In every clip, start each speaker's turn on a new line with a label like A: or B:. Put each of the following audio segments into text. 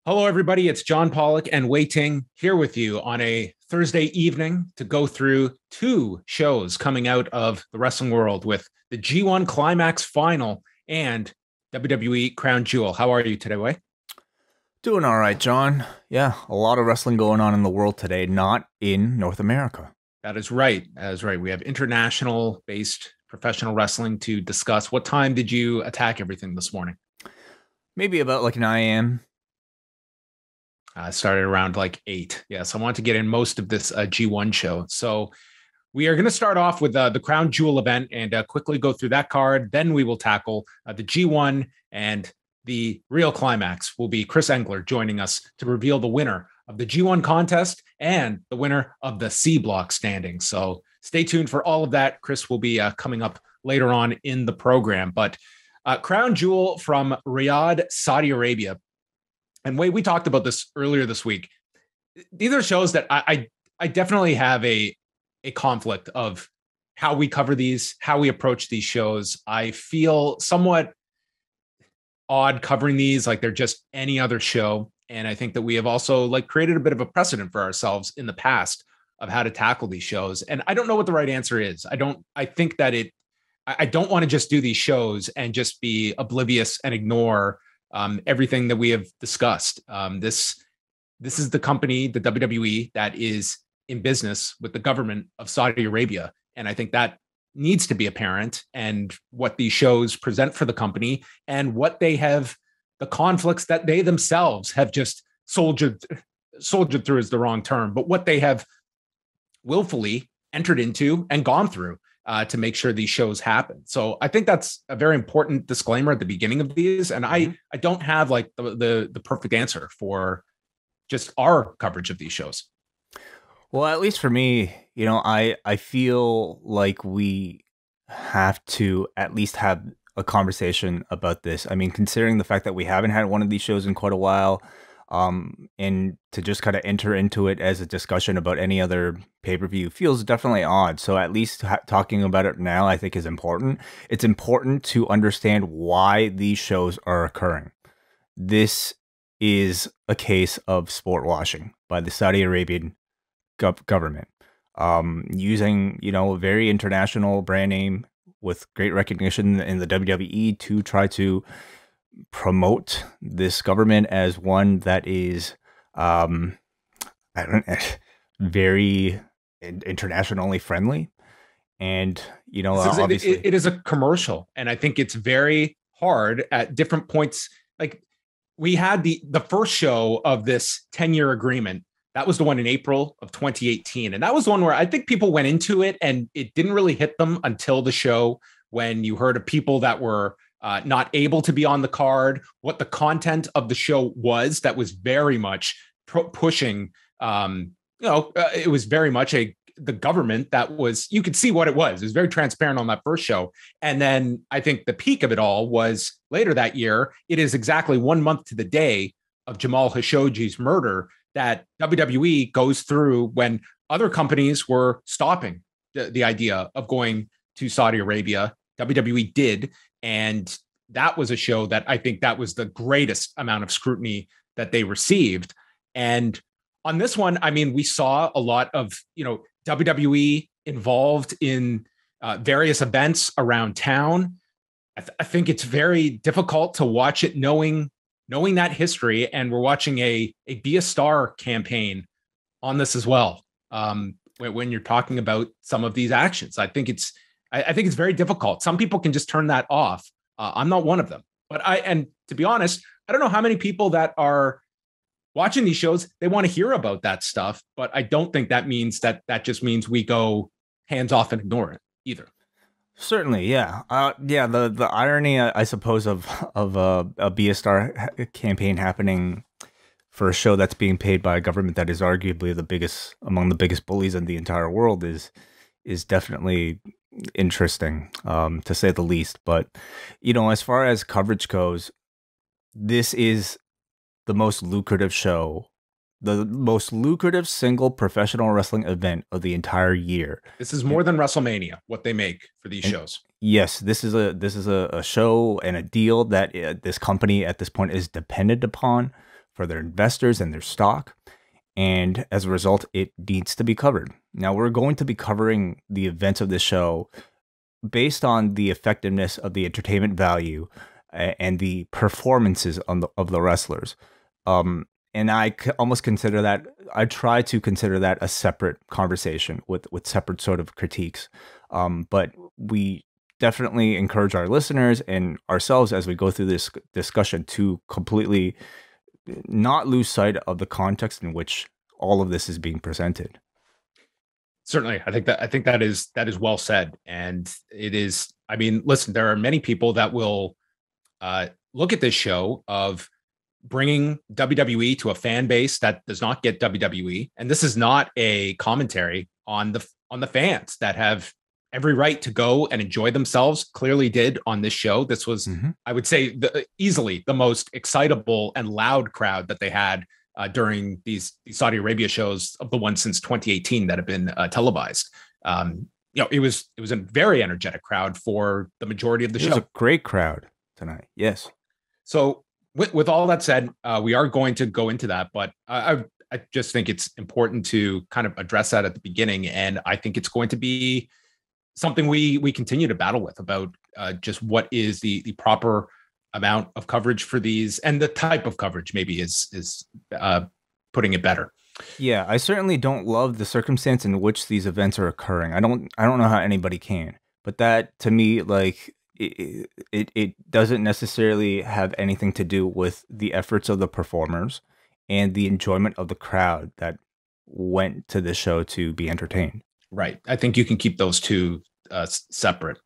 A: Hello, everybody. It's John Pollock and Wai Ting here with you on a Thursday evening to go through two shows coming out of the wrestling world with the G1 Climax Final and WWE Crown Jewel. How are you today, Wai?
B: Doing all right, John. Yeah, a lot of wrestling going on in the world today, not in North America.
A: That is right. That is right. We have international based professional wrestling to discuss. What time did you attack everything this morning?
B: Maybe about like 9 a.m.
A: Started around like 8. Yes, I want to get in most of this G1 show. So we are going to start off with the Crown Jewel event and quickly go through that card. Then we will tackle the G1 and the real climax will be Chris Engler joining us to reveal the winner of the G1 contest and the winner of the C block standings. So stay tuned for all of that. Chris will be coming up later on in the program. But Crown Jewel from Riyadh, Saudi Arabia. And Wai, we talked about this earlier this week. These are shows that I definitely have a conflict of how we cover these, how we approach these shows. I feel somewhat odd covering these like they're just any other show. And I think that we have also like created a bit of a precedent for ourselves in the past of how to tackle these shows. And I don't know what the right answer is. I think that I don't want to just do these shows and just be oblivious and ignore everything that we have discussed. This is the company, the WWE, that is in business with the government of Saudi Arabia. And I think that needs to be apparent, and what these shows present for the company and what they have, the conflicts that they themselves have just soldiered through is the wrong term, but what they have willfully entered into and gone through to make sure these shows happen. So I think that's a very important disclaimer at the beginning of these. And I don't have like the perfect answer for just our coverage of these shows.
B: Well, at least for me, I feel like we have to at least have a conversation about this. I mean, considering the fact that we haven't had one of these shows in quite a while, and to just kind of enter into it as a discussion about any other pay-per-view feels definitely odd. So at least talking about it now, I think, is important. It's important to understand why these shows are occurring. This is a case of sport washing by the Saudi Arabian government, using a very international brand name with great recognition in the WWE to try to promote this government as one that is very internationally friendly. And obviously
A: it is a commercial, and I think it's very hard at different points. Like, we had the first show of this 10-year agreement. That was the one in April of 2018. And that was the one where I think people went into it and it didn't really hit them until the show, when you heard of people that were not able to be on the card, what the content of the show was that was very much pushing, it was very much the government that was, you could see what it was. It was very transparent on that first show. And then I think the peak of it all was later that year. It is exactly 1 month to the day of Jamal Khashoggi's murder that WWE goes through when other companies were stopping the idea of going to Saudi Arabia. WWE did. And that was a show that I think that was the greatest amount of scrutiny that they received. And on this one, I mean, we saw a lot of, WWE involved in various events around town. I think it's very difficult to watch it knowing that history, and we're watching a Be a Star campaign on this as well. When you're talking about some of these actions, I think it's very difficult. Some people can just turn that off. I'm not one of them, and to be honest, I don't know how many people that are watching these shows, they want to hear about that stuff, but I don't think that means that just means we go hands off and ignore it either.
B: Certainly, yeah, yeah. The irony, I suppose, of a Be a Star campaign happening for a show that's being paid by a government that is arguably among the biggest bullies in the entire world is definitely interesting, to say the least. But as far as coverage goes, this is the most lucrative show, the most lucrative single professional wrestling event of the entire year.
A: This is more than WrestleMania, what they make for these shows.
B: Yes, this is a show and a deal that this company at this point is dependent upon for their investors and their stock. And as a result, it needs to be covered. Now, we're going to be covering the events of this show based on the effectiveness of the entertainment value and the performances of the wrestlers. And I almost consider that, I try to consider that a separate conversation with separate sort of critiques. But we definitely encourage our listeners and ourselves as we go through this discussion to completely not lose sight of the context in which all of this is being presented.
A: Certainly. I think that is well said. And it is, I mean, listen, there are many people that will look at this show of bringing WWE to a fan base that does not get WWE. And this is not a commentary on the fans that have every right to go and enjoy themselves. Clearly did on this show. This was, I would say, easily the most excitable and loud crowd that they had during these Saudi Arabia shows of the ones since 2018 that have been televised. It was a very energetic crowd for the majority of the show.
B: It was a great crowd tonight. Yes.
A: So with all that said, we are going to go into that, but I just think it's important to kind of address that at the beginning. And I think it's going to be something we continue to battle with about just what is the proper amount of coverage for these, and the type of coverage maybe is putting it better.
B: Yeah, I certainly don't love the circumstance in which these events are occurring. I don't know how anybody can, but that to me, like, it doesn't necessarily have anything to do with the efforts of the performers and the enjoyment of the crowd that went to the show to be entertained.
A: Right. I think you can keep those two separate.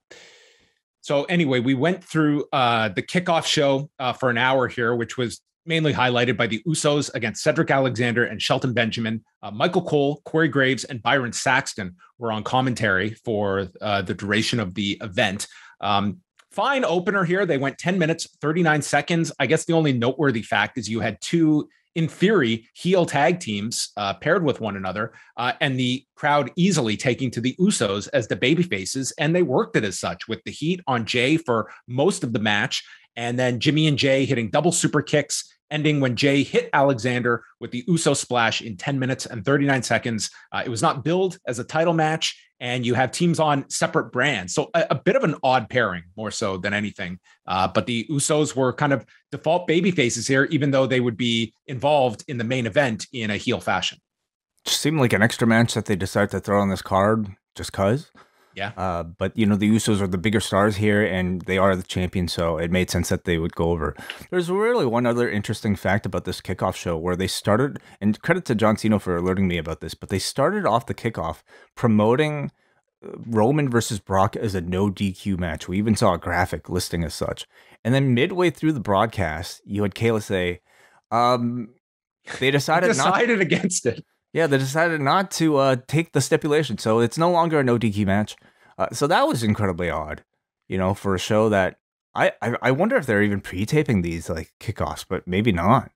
A: So anyway, we went through the kickoff show for an hour here, which was mainly highlighted by the Usos against Cedric Alexander and Shelton Benjamin. Michael Cole, Corey Graves, and Byron Saxton were on commentary for the duration of the event. Fine opener here. They went 10 minutes, 39 seconds. I guess the only noteworthy fact is you had two, in theory, heel tag teams paired with one another, and the crowd easily taking to the Usos as the baby faces, and they worked it as such with the heat on Jay for most of the match, and then Jimmy and Jay hitting double super kicks, ending when Jay hit Alexander with the Uso splash in 10 minutes and 39 seconds. It was not billed as a title match, and you have teams on separate brands. So a bit of an odd pairing, more so than anything. But the Usos were kind of default baby faces here, even though they would be involved in the main event in a heel fashion.
B: Just seemed like an extra match that they decided to throw on this card just because.
A: Yeah.
B: But, you know, the Usos are the bigger stars here, and they are the champions, so it made sense that they would go over. There's really one other interesting fact about this kickoff show where they started, and credit to John Cena for alerting me about this, but they started off the kickoff promoting Roman versus Brock as a no DQ match. We even saw a graphic listing as such. And then midway through the broadcast, you had Kayla say, they decided
A: against it.
B: Yeah, they decided not to take the stipulation, so it's no longer a no DQ match. So that was incredibly odd, you know, for a show that I wonder if they're even pre-taping these like kickoffs, but maybe not.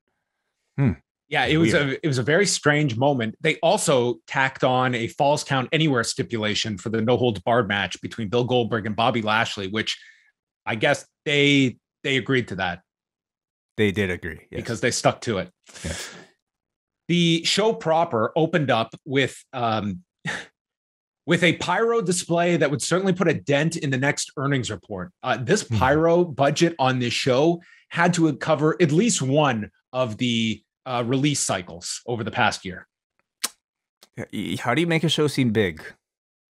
A: Yeah, it was a very strange moment. They also tacked on a Falls Count Anywhere stipulation for the no holds barred match between Bill Goldberg and Bobby Lashley, which I guess they agreed to that.
B: They did agree, yes.
A: Because they stuck to it.
B: Yes.
A: The show proper opened up with a pyro display that would certainly put a dent in the next earnings report. This pyro budget on this show had to cover at least one of the release cycles over the past year.
B: How do you make a show seem big?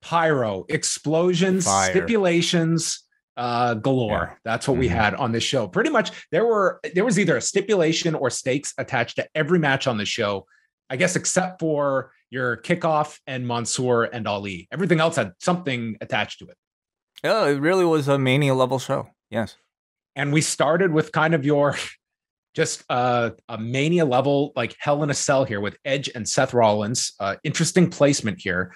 A: Pyro, explosions,
B: Fire.
A: Stipulations, galore. Yeah. That's what we had on this show. Pretty much there was either a stipulation or stakes attached to every match on the show, I guess, except for your kickoff and Mansoor and Ali. Everything else had something attached to it.
B: Oh, it really was a Mania level show. Yes.
A: And we started with kind of your just a Mania level, like Hell in a Cell here with Edge and Seth Rollins. Interesting placement here.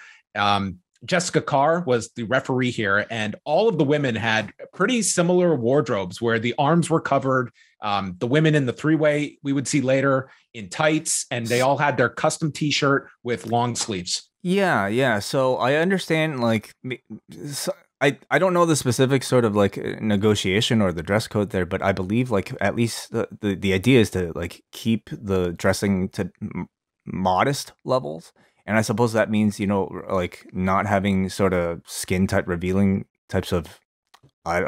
A: Jessica Carr was the referee here, and all of the women had pretty similar wardrobes where the arms were covered. The women in the three-way we would see later in tights, and they all had their custom t-shirt with long sleeves.
B: Yeah. So I understand, like, I don't know the specific sort of like negotiation or the dress code there, but I believe like at least the idea is to like keep the dressing to modest levels. And I suppose that means, like not having sort of skin type revealing types of, I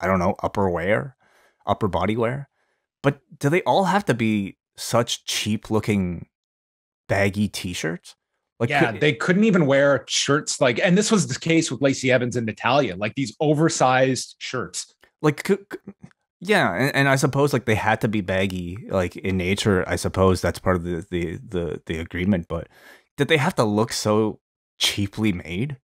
B: don't know, upper body wear. But do they all have to be such cheap looking baggy t-shirts? Like,
A: yeah, they couldn't even wear shirts like, and this was the case with Lacey Evans and Natalia, like these oversized shirts.
B: Like, yeah, and I suppose like they had to be baggy, like in nature. I suppose that's part of the agreement. But did they have to look so cheaply made?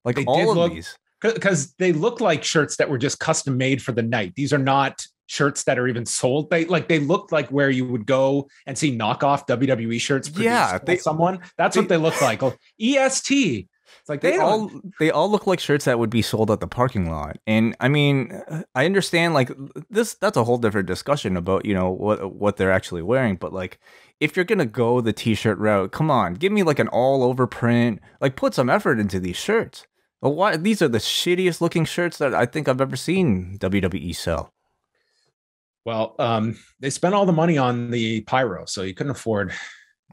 B: Like
A: they
B: all of these,
A: because they look like shirts that were just custom made for the night. These are not shirts that are even sold. They look like where you would go and see knockoff WWE shirts produced by someone. That's what they look like. EST. It's like they
B: all look like shirts that would be sold at the parking lot. And I mean, I understand like this. That's a whole different discussion about what they're actually wearing. But like, if you're gonna go the t-shirt route, come on, give me like an all over print. Like, put some effort into these shirts. Well, why these are the shittiest looking shirts that I think I've ever seen WWE sell.
A: Well, they spent all the money on the pyro, so you couldn't afford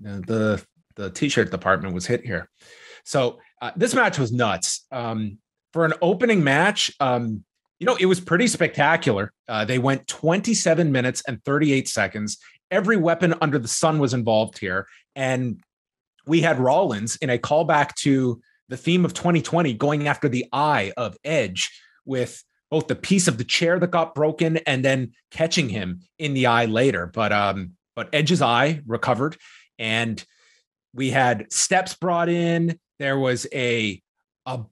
A: the t-shirt department was hit here. So this match was nuts. For an opening match, it was pretty spectacular. They went 27 minutes and 38 seconds. Every weapon under the sun was involved here. And we had Rollins in a callback to the theme of 2020 going after the eye of Edge with both the piece of the chair that got broken and then catching him in the eye later. But Edge's eye recovered, and we had steps brought in. There was a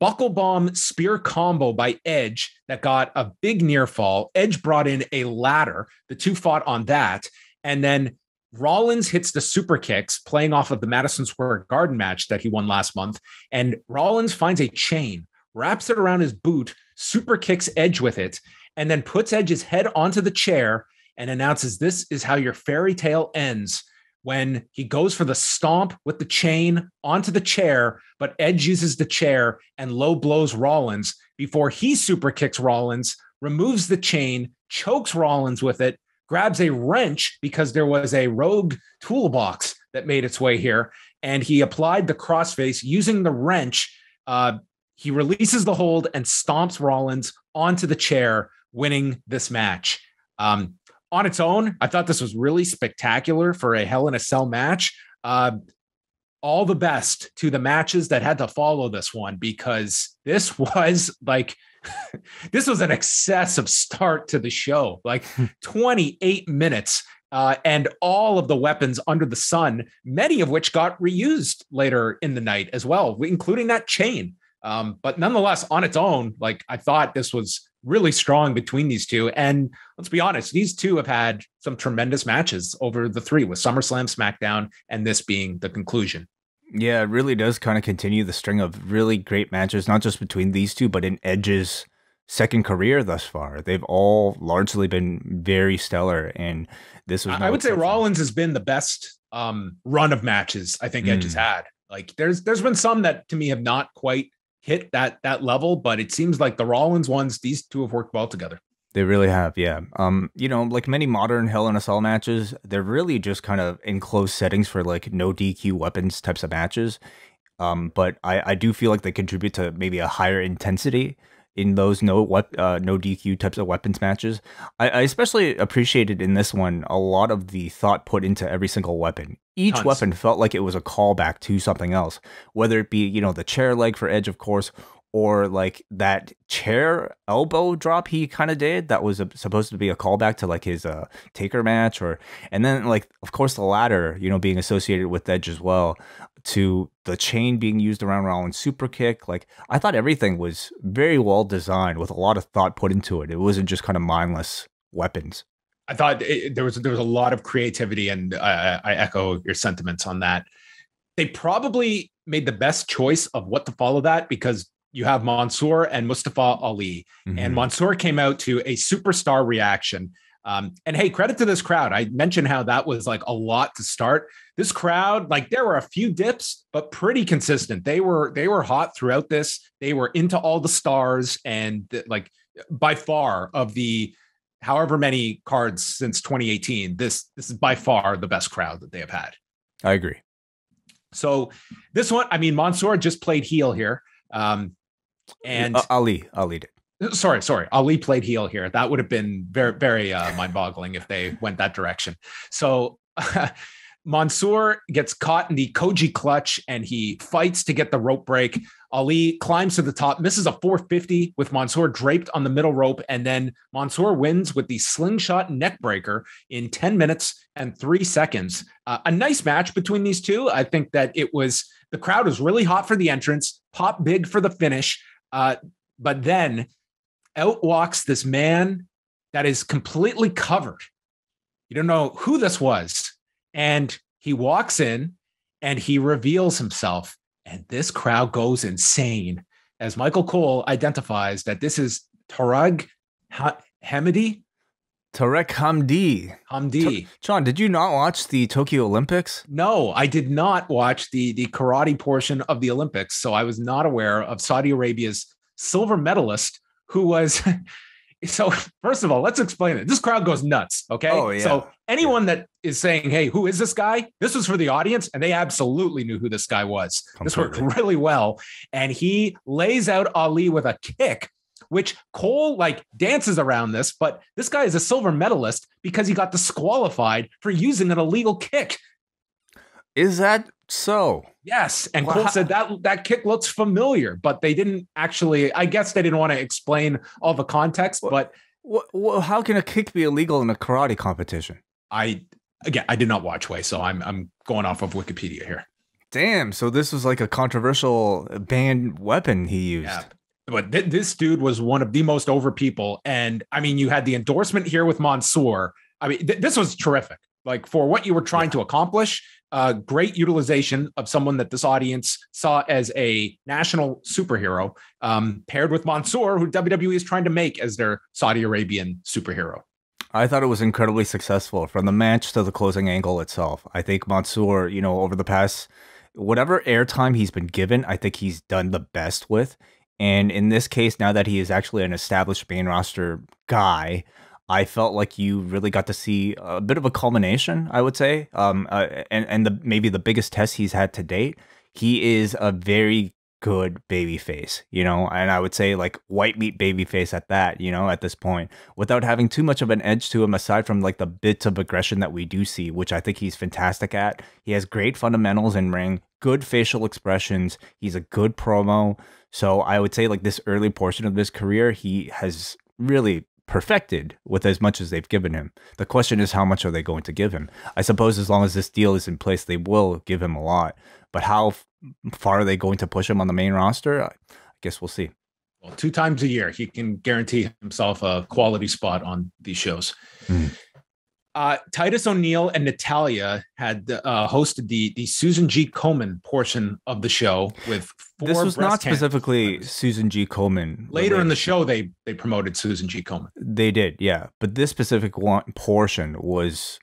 A: buckle bomb spear combo by Edge that got a big near fall. Edge brought in a ladder. The two fought on that. And then Rollins hits the super kicks playing off of the Madison Square Garden match that he won last month. And Rollins finds a chain, wraps it around his boot, super kicks Edge with it, and then puts Edge's head onto the chair and announces this is how your fairy tale ends, when he goes for the stomp with the chain onto the chair, but Edge uses the chair and low blows Rollins before he super kicks Rollins, removes the chain, chokes Rollins with it, grabs a wrench because there was a rogue toolbox that made its way here, and he applied the crossface using the wrench. He releases the hold and stomps Rollins onto the chair, winning this match. On its own, I thought this was really spectacular for a Hell in a Cell match. All the best to the matches that had to follow this one, because this was like, this was an excessive start to the show, like 28 minutes. And all of the weapons under the sun, many of which got reused later in the night as well, including that chain. But nonetheless, on its own, like I thought this was really strong between these two. And let's be honest, these two have had some tremendous matches over the three, with SummerSlam, SmackDown, and this being the conclusion.
B: Yeah, it really does kind of continue the string of really great matches, not just between these two, but in Edge's second career thus far. They've all largely been very stellar. And this was,
A: I would say Rollins has been the best run of matches I think Edge has had. Like there's been some that to me have not quite hit that level, but it seems like the Rollins ones, these two have worked well together.
B: They really have, yeah. Like many modern Hell in a Cell matches, they're really just kind of in closed settings for like no DQ weapons types of matches. But I do feel like they contribute to maybe a higher intensity in those no DQ types of weapons matches. I especially appreciated in this one a lot of the thought put into every single weapon. Each weapon felt like it was a callback to something else, whether it be, the chair leg for Edge, of course, or like that chair elbow drop he kind of did that was supposed to be a callback to like his Taker match, and then like, of course, the ladder, being associated with Edge as well, to the chain being used around Rollins' super kick. Like, I thought everything was very well designed with a lot of thought put into it. It wasn't just kind of mindless weapons.
A: I thought there was a lot of creativity, and I echo your sentiments on that. They probably made the best choice of what to follow that, because you have Mansoor and Mustafa Ali, and Mansoor came out to a superstar reaction. And hey, credit to this crowd. I mentioned how that was like a lot to start. This crowd, like there were a few dips, but pretty consistent. They were hot throughout this. They were into all the stars, and like by far of the however many cards since 2018, this is by far the best crowd that they have had.
B: I agree.
A: So this one, I mean, Mansoor just played heel here. And
B: Ali did.
A: Sorry. Ali played heel here. That would have been very, very mind-boggling if they went that direction. So Mansoor gets caught in the Koji clutch and he fights to get the rope break. Ali climbs to the top, misses a 450 with Mansoor draped on the middle rope. And then Mansoor wins with the slingshot neck breaker in 10 minutes and 3 seconds. A nice match between these two. I think that the crowd was really hot for the entrance, pop big for the finish. But then out walks this man that is completely covered. You don't know who this was. And he walks in and he reveals himself. And this crowd goes insane as Michael Cole identifies that this is Tarek Hamdi.
B: Tarek Hamdi. John, did you not watch the Tokyo Olympics?
A: No, I did not watch the karate portion of the Olympics. So I was not aware of Saudi Arabia's silver medalist who was... So first of all, let's explain it. This crowd goes nuts. Okay.
B: Oh, yeah.
A: So anyone that is saying, hey, who is this guy? This was for the audience. And they absolutely knew who this guy was. Completely. This worked really well. And he lays out Ali with a kick, which Cole like dances around this, but this guy is a silver medalist because he got disqualified for using an illegal kick.
B: Is that so?
A: Yes. And Cole said that kick looks familiar, but they didn't actually, I guess they didn't want to explain all the context, but
B: how can a kick be illegal in a karate competition?
A: I did not watch Way, so I'm going off of Wikipedia here.
B: Damn. So this was like a controversial banned weapon he used.
A: Yeah. But this dude was one of the most over people. And I mean, you had the endorsement here with Mansoor. I mean, this was terrific. Like for what you were trying to accomplish, great utilization of someone that this audience saw as a national superhero, paired with Mansoor, who WWE is trying to make as their Saudi Arabian superhero.
B: I thought it was incredibly successful from the match to the closing angle itself. I think Mansoor, over the past, whatever airtime he's been given, I think he's done the best with. And in this case, now that he is actually an established main roster guy, I felt like you really got to see a bit of a culmination, I would say, and maybe the biggest test he's had to date. He is a very good babyface, and I would say like white meat babyface at that, at this point, without having too much of an edge to him aside from like the bits of aggression that we do see, which I think he's fantastic at. He has great fundamentals in ring, good facial expressions. He's a good promo. So I would say like this early portion of his career, he has really perfected with as much as they've given him. The question is, how much are they going to give him? I suppose as long as this deal is in place, they will give him a lot. But how far are they going to push him on the main roster? I guess we'll see.
A: Well, 2 times a year, he can guarantee himself a quality spot on these shows. Titus O'Neil and Natalya had hosted the Susan G. Komen portion of the show with 4
B: This was not specifically Susan G. Komen.
A: Later in the show, they promoted Susan G. Komen.
B: They did, yeah. But this specific portion was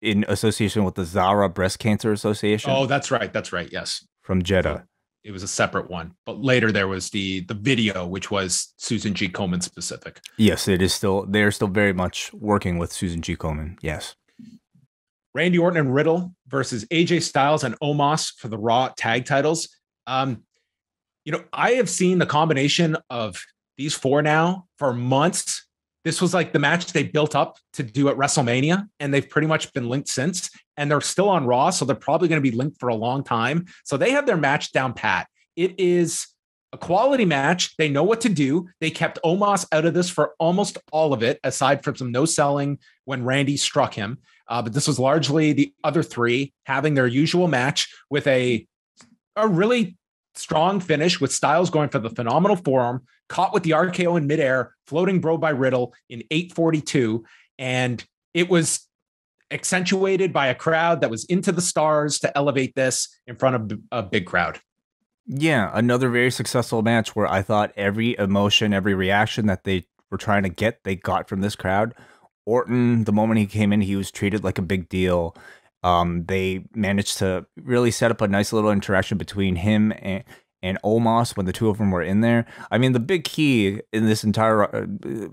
B: in association with the Zara Breast Cancer Association.
A: Oh, that's right. Yes.
B: From Jeddah.
A: So it was a separate one. But later there was the video, which was Susan G. Komen specific.
B: Yes, it is still, they're still very much working with Susan G. Komen. Yes.
A: Randy Orton and Riddle versus AJ Styles and Omos for the Raw tag titles. I have seen the combination of these 4 now for months. This was like the match they built up to do at WrestleMania, and they've pretty much been linked since. And they're still on Raw, so they're probably going to be linked for a long time. So they have their match down pat. It is a quality match. They know what to do. They kept Omos out of this for almost all of it, aside from some no selling when Randy struck him. But this was largely the other 3 having their usual match with a really strong finish, with Styles going for the phenomenal forearm, caught with the RKO in midair, floating bro by Riddle in 8:42. And it was accentuated by a crowd that was into the stars to elevate this in front of a big crowd.
B: Yeah, another very successful match where I thought every emotion, every reaction that they were trying to get, they got from this crowd. Orton, the moment he came in, he was treated like a big deal. They managed to really set up a nice little interaction between him and Omos when the two of them were in there. I mean, the big key in this entire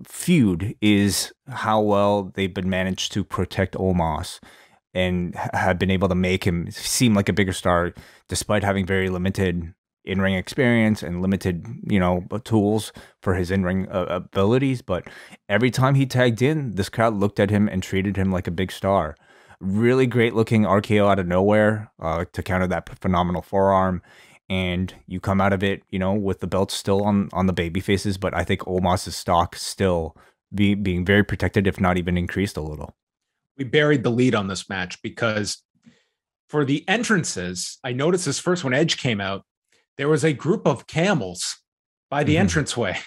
B: feud is how well they've been managed to protect Omos and have been able to make him seem like a bigger star despite having very limited in-ring experience and limited, tools for his in-ring abilities. But every time he tagged in, this crowd looked at him and treated him like a big star. Really great looking RKO out of nowhere to counter that phenomenal forearm. And you come out of it, with the belt still on the baby faces. But I think Omos' stock still being very protected, if not even increased a little.
A: We buried the lead on this match because for the entrances, I noticed this first when Edge came out, there was a group of camels by the entranceway.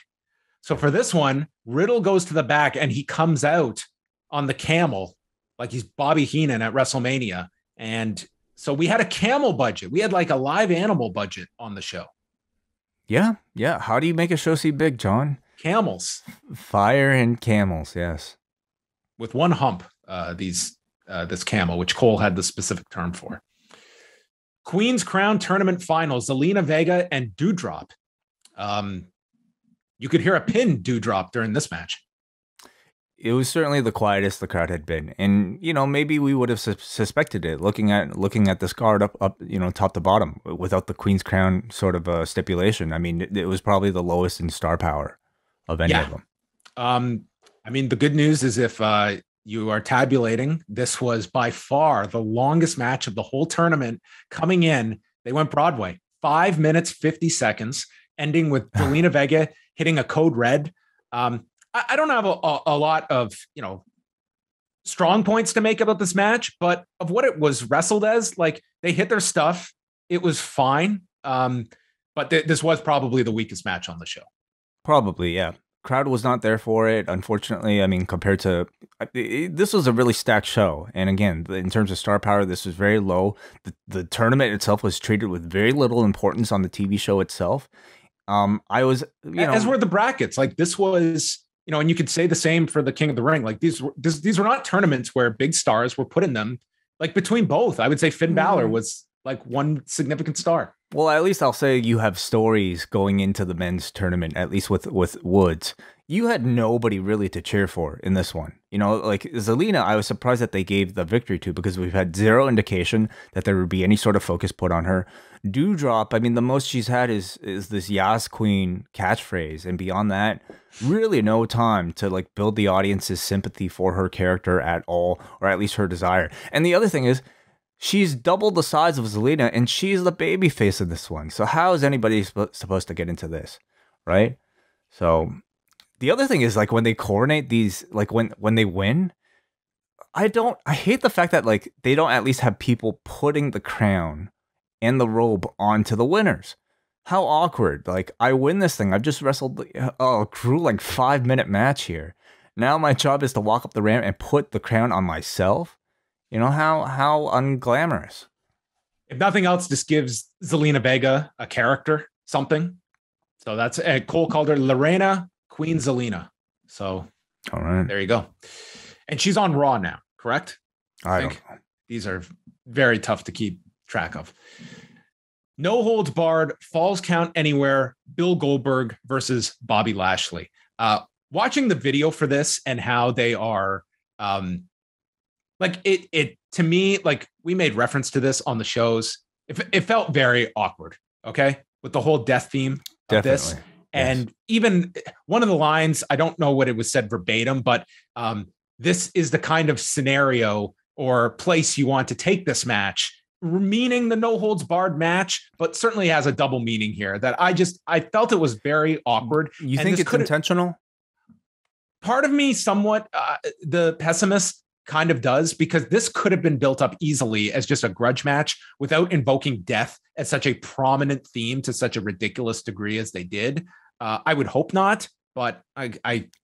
A: So for this one, Riddle goes to the back and he comes out on the camel like he's Bobby Heenan at WrestleMania. And so we had a camel budget. We had like a live animal budget on the show.
B: Yeah. How do you make a show seem big, John?
A: Camels.
B: Fire and camels, yes.
A: With one hump, this camel, which Cole had the specific term for. Queen's Crown Tournament Finals, Zelina Vega and Doudrop. You could hear a pin Doudrop during this match.
B: It was certainly the quietest the crowd had been. And, maybe we would have suspected it looking at this card up, top to bottom without the Queen's Crown sort of stipulation. I mean, it was probably the lowest in star power of any of them.
A: I mean, the good news is if you are tabulating, this was by far the longest match of the whole tournament. Coming in, they went Broadway, 5 minutes, 50 seconds, ending with Zelina Vega hitting a code red. I don't have a lot of, strong points to make about this match, but of what it was wrestled as, like they hit their stuff. It was fine. But this was probably the weakest match on the show.
B: Probably, yeah. Crowd was not there for it, unfortunately. I mean, compared to this was a really stacked show, and again, in terms of star power, this was very low. The tournament itself was treated with very little importance on the TV show itself. I was,
A: as were the brackets. Like this was, and you could say the same for the King of the Ring. Like these were not tournaments where big stars were put in them. Like between both, I would say Finn Balor was like one significant star.
B: Well, at least I'll say you have stories going into the men's tournament, at least with Woods. You had nobody really to cheer for in this one. Like Zelina, I was surprised that they gave the victory to because we've had zero indication that there would be any sort of focus put on her. Doudrop, I mean, the most she's had is this Yas Queen catchphrase. And beyond that, really no time to like build the audience's sympathy for her character at all, or at least her desire. And the other thing is, she's double the size of Zelina, and she's the babyface in this one. So how is anybody supposed to get into this, right? So the other thing is, like, when they coordinate these, like, when they win, I hate the fact that, like, they don't at least have people putting the crown and the robe onto the winners. How awkward. Like, I win this thing. I've just wrestled a cruel, like, 5-minute match here. Now my job is to walk up the ramp and put the crown on myself. How unglamorous.
A: If nothing else, this gives Zelina Vega a character, something. So that's Cole called her Lorena Queen Zelina. So
B: all right,
A: there you go. And she's on Raw now, correct?
B: I think
A: these are very tough to keep track of. No holds barred, falls count anywhere. Bill Goldberg versus Bobby Lashley. Watching the video for this and how they are. Like it to me, like we made reference to this on the shows. It felt very awkward, okay, with the whole death theme of this. Yes. And even one of the lines, I don't know what it was said verbatim, but this is the kind of scenario or place you want to take this match, meaning the no holds barred match, but certainly has a double meaning here that I felt it was very awkward.
B: You think it's intentional?
A: Part of me somewhat, the pessimist, kind of does, because this could have been built up easily as just a grudge match without invoking death as such a prominent theme to such a ridiculous degree as they did. I would hope not, but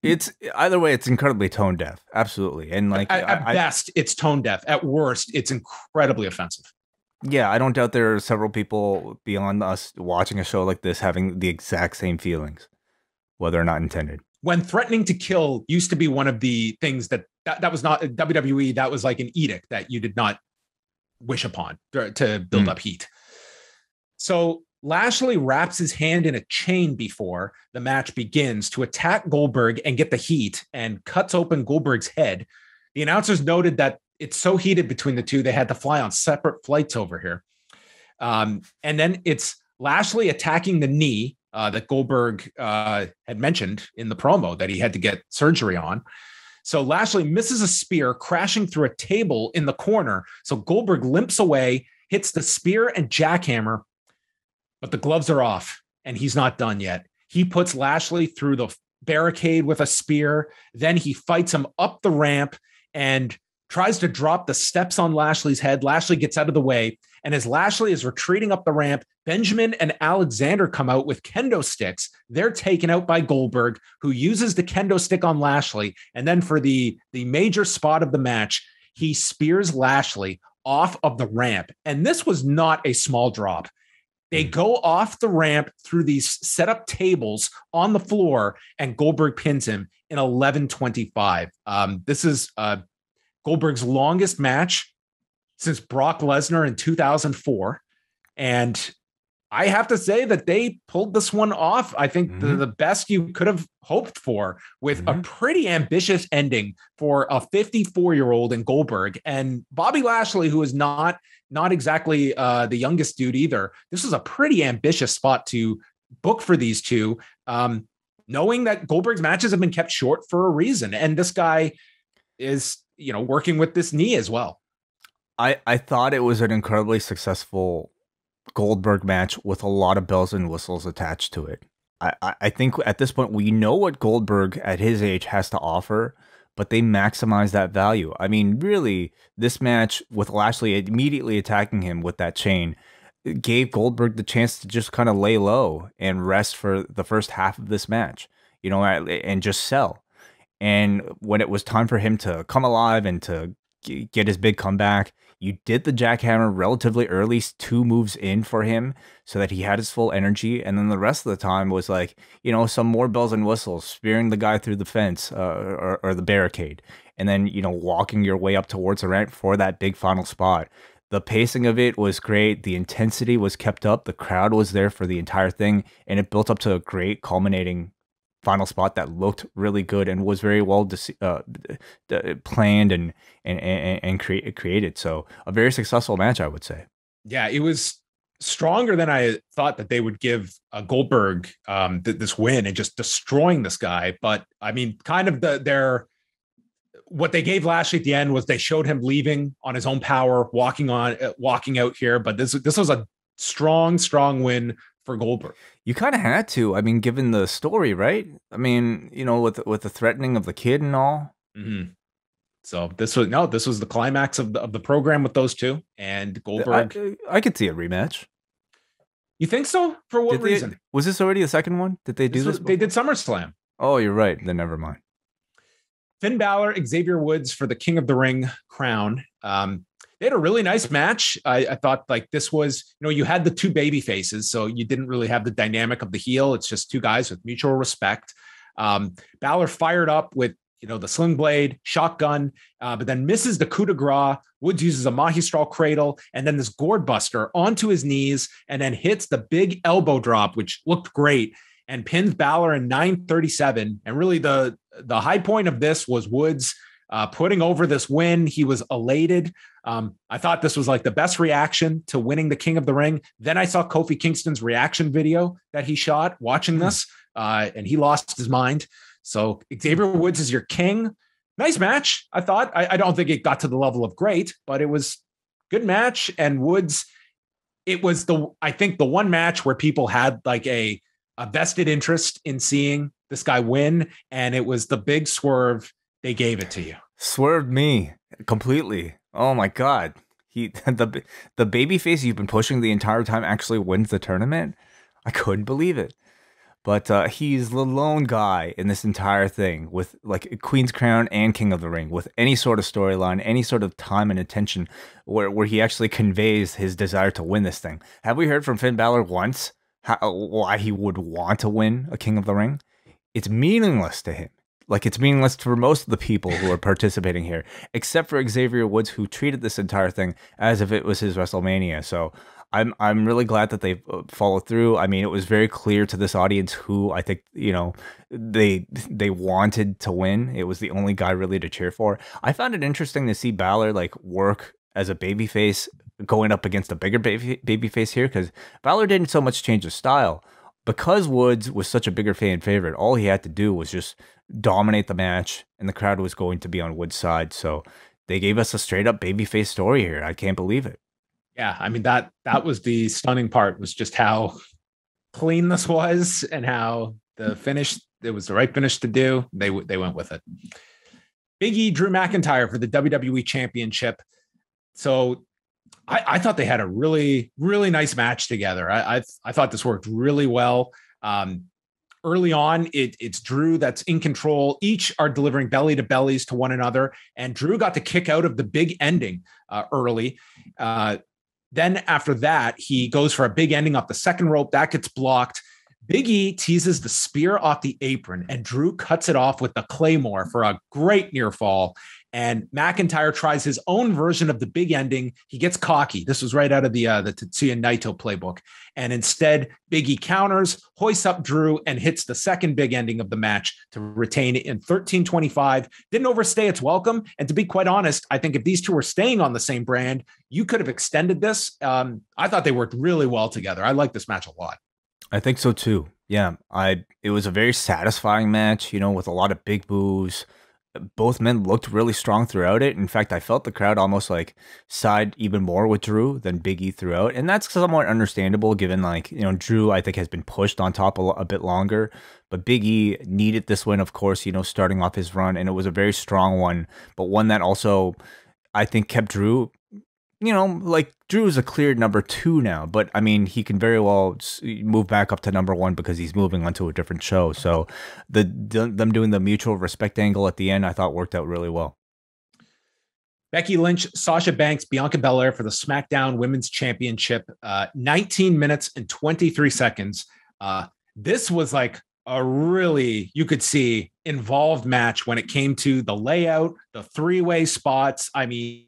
B: it's either way, it's incredibly tone deaf. Absolutely. And like
A: at best, it's tone deaf. At worst, it's incredibly offensive.
B: Yeah, I don't doubt there are several people beyond us watching a show like this having the exact same feelings, whether or not intended.
A: when threatening to kill used to be one of the things that was not WWE. That was like an edict that you did not wish upon to build up heat. So Lashley wraps his hand in a chain before the match begins to attack Goldberg and get the heat, and cuts open Goldberg's head. The announcers noted that it's so heated between the two, they had to fly on separate flights over here. And then it's Lashley attacking the knee that Goldberg had mentioned in the promo that he had to get surgery on. So Lashley misses a spear, crashing through a table in the corner. So Goldberg limps away, hits the spear and jackhammer, but the gloves are off and he's not done yet. He puts Lashley through the barricade with a spear. Then he fights him up the ramp and tries to drop the steps on Lashley's head. Lashley gets out of the way. And as Lashley is retreating up the ramp, Benjamin and Alexander come out with kendo sticks. They're taken out by Goldberg, who uses the kendo stick on Lashley. And then for the major spot of the match, he spears Lashley off of the ramp. And this was not a small drop. They go off the ramp through these set up tables on the floor, and Goldberg pins him in 11:25. This is Goldberg's longest match since Brock Lesnar in 2004. And I have to say that they pulled this one off. I think the best you could have hoped for, with a pretty ambitious ending for a 54-year-old in Goldberg and Bobby Lashley, who is not exactly the youngest dude either. This was a pretty ambitious spot to book for these two, knowing that Goldberg's matches have been kept short for a reason. And this guy is, working with this knee as well.
B: I thought it was an incredibly successful Goldberg match with a lot of bells and whistles attached to it. I think at this point, we know what Goldberg at his age has to offer, but they maximize that value. I mean, really, this match with Lashley immediately attacking him with that chain gave Goldberg the chance to just kind of lay low and rest for the first half of this match, and just sell. And when it was time for him to come alive and to get his big comeback, you did the jackhammer relatively early, 2 moves in for him, so that he had his full energy. And then the rest of the time was like, some more bells and whistles, spearing the guy through the fence or the barricade. And then, walking your way up towards the ramp for that big final spot. The pacing of it was great. The intensity was kept up. The crowd was there for the entire thing. And it built up to a great culminating final spot that looked really good and was very well planned and created. So a very successful match, I would say. Yeah,
A: it was stronger than I thought that they would give Goldberg this win and just destroying this guy. But I mean, kind of what they gave Lashley at the end was they showed him leaving on his own power, walking out here. But this was a strong win for Goldberg.
B: You kind of had to. I mean, given the story, right? I mean, with the threatening of the kid and all.
A: Mm-hmm. So this was the climax of the program with those two, and Goldberg.
B: I could see a rematch.
A: You think so? For what reason?
B: Was this already the second one? Did they do this?
A: They did SummerSlam.
B: Oh, you're right. Then never mind.
A: Finn Balor, Xavier Woods for the King of the Ring crown. They had a really nice match. I thought like this was, you had the two baby faces, so you didn't really have the dynamic of the heel. It's just two guys with mutual respect. Balor fired up with, the sling blade, shotgun, but then misses the coup de grace. Woods uses a Magistral cradle and then this gourd buster onto his knees and then hits the big elbow drop, which looked great, and pins Balor in 9:37. And really the high point of this was Woods putting over this win. He was elated. I thought this was like the best reaction to winning the King of the Ring. Then I saw Kofi Kingston's reaction video that he shot watching this, and he lost his mind. So Xavier Woods is your king. Nice match, I thought. I don't think it got to the level of great, but it was good match. And Woods, it was I think the one match where people had like a vested interest in seeing this guy win, and it was the big swerve. They gave it to you.
B: Swerved me completely. Oh my God. The babyface you've been pushing the entire time actually wins the tournament. I couldn't believe it. But he's the lone guy in this entire thing with like Queen's Crown and King of the Ring, with any sort of storyline, any sort of time and attention where he actually conveys his desire to win this thing. Have we heard from Finn Balor once why he would want to win a King of the Ring? it's meaningless to him. Like, it's meaningless for most of the people who are participating here, except for Xavier Woods, who treated this entire thing as if it was his WrestleMania. So I'm really glad that they followed through. I mean, it was very clear to this audience who I think, you know, they wanted to win. It was the only guy really to cheer for. I found it interesting to see Balor like work as a babyface going up against a bigger babyface here, because Balor didn't so much change his style. Because Woods was such a bigger fan favorite, all he had to do was just dominate the match, and the crowd was going to be on Woods' side. So they gave us a straight up babyface story here. I can't believe it.
A: Yeah, I mean, that was the stunning part, was just how clean this was and how the finish, it was the right finish to do. They went with it. Big E, Drew McIntyre for the WWE Championship. So I thought they had a really, really nice match together. I thought this worked really well. Early on, it's Drew that's in control. Each are delivering belly to bellies to one another, and Drew got to kick out of the big ending early. Then after that, he goes for a big ending off the second rope. That gets blocked. Big E teases the spear off the apron, and Drew cuts it off with the Claymore for a great near fall. And McIntyre tries his own version of the big ending. He gets cocky. This was right out of the Tetsuya Naito playbook. And instead, Big E counters, hoists up Drew, and hits the second big ending of the match to retain it in 13:25. Didn't overstay its welcome. And to be quite honest, I think if these two were staying on the same brand, you could have extended this. I thought they worked really well together. I like this match a lot.
B: I think so too. Yeah, it was a very satisfying match, you know, with a lot of big boos. Both men looked really strong throughout it. In fact, I felt the crowd almost like side even more with Drew than Big E throughout. And that's somewhat understandable given, like, you know, Drew, I think, has been pushed on top a bit longer. But Big E needed this win, of course, you know, starting off his run. And it was a very strong one, but one that also, I think, kept Drew, you know, like, Drew is a clear number 2 now, but I mean, he can very well move back up to number 1 because he's moving on to a different show. So them doing the mutual respect angle at the end, I thought worked out really well.
A: Becky Lynch, Sasha Banks, Bianca Belair for the SmackDown Women's Championship, 19 minutes and 23 seconds. This was like a really, you could see, involved match when it came to the layout, the three-way spots. I mean,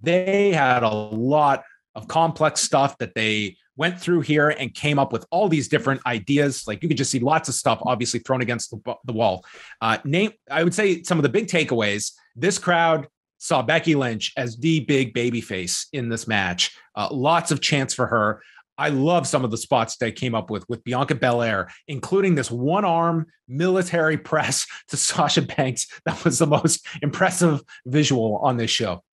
A: they had a lot of complex stuff that they went through here and came up with all these different ideas. Like, you could just see lots of stuff obviously thrown against the wall. I would say some of the big takeaways, this crowd saw Becky Lynch as the big baby face in this match. Lots of chants for her. I love some of the spots they came up with Bianca Belair, including this one-arm military press to Sasha Banks. That was the most impressive visual on this show.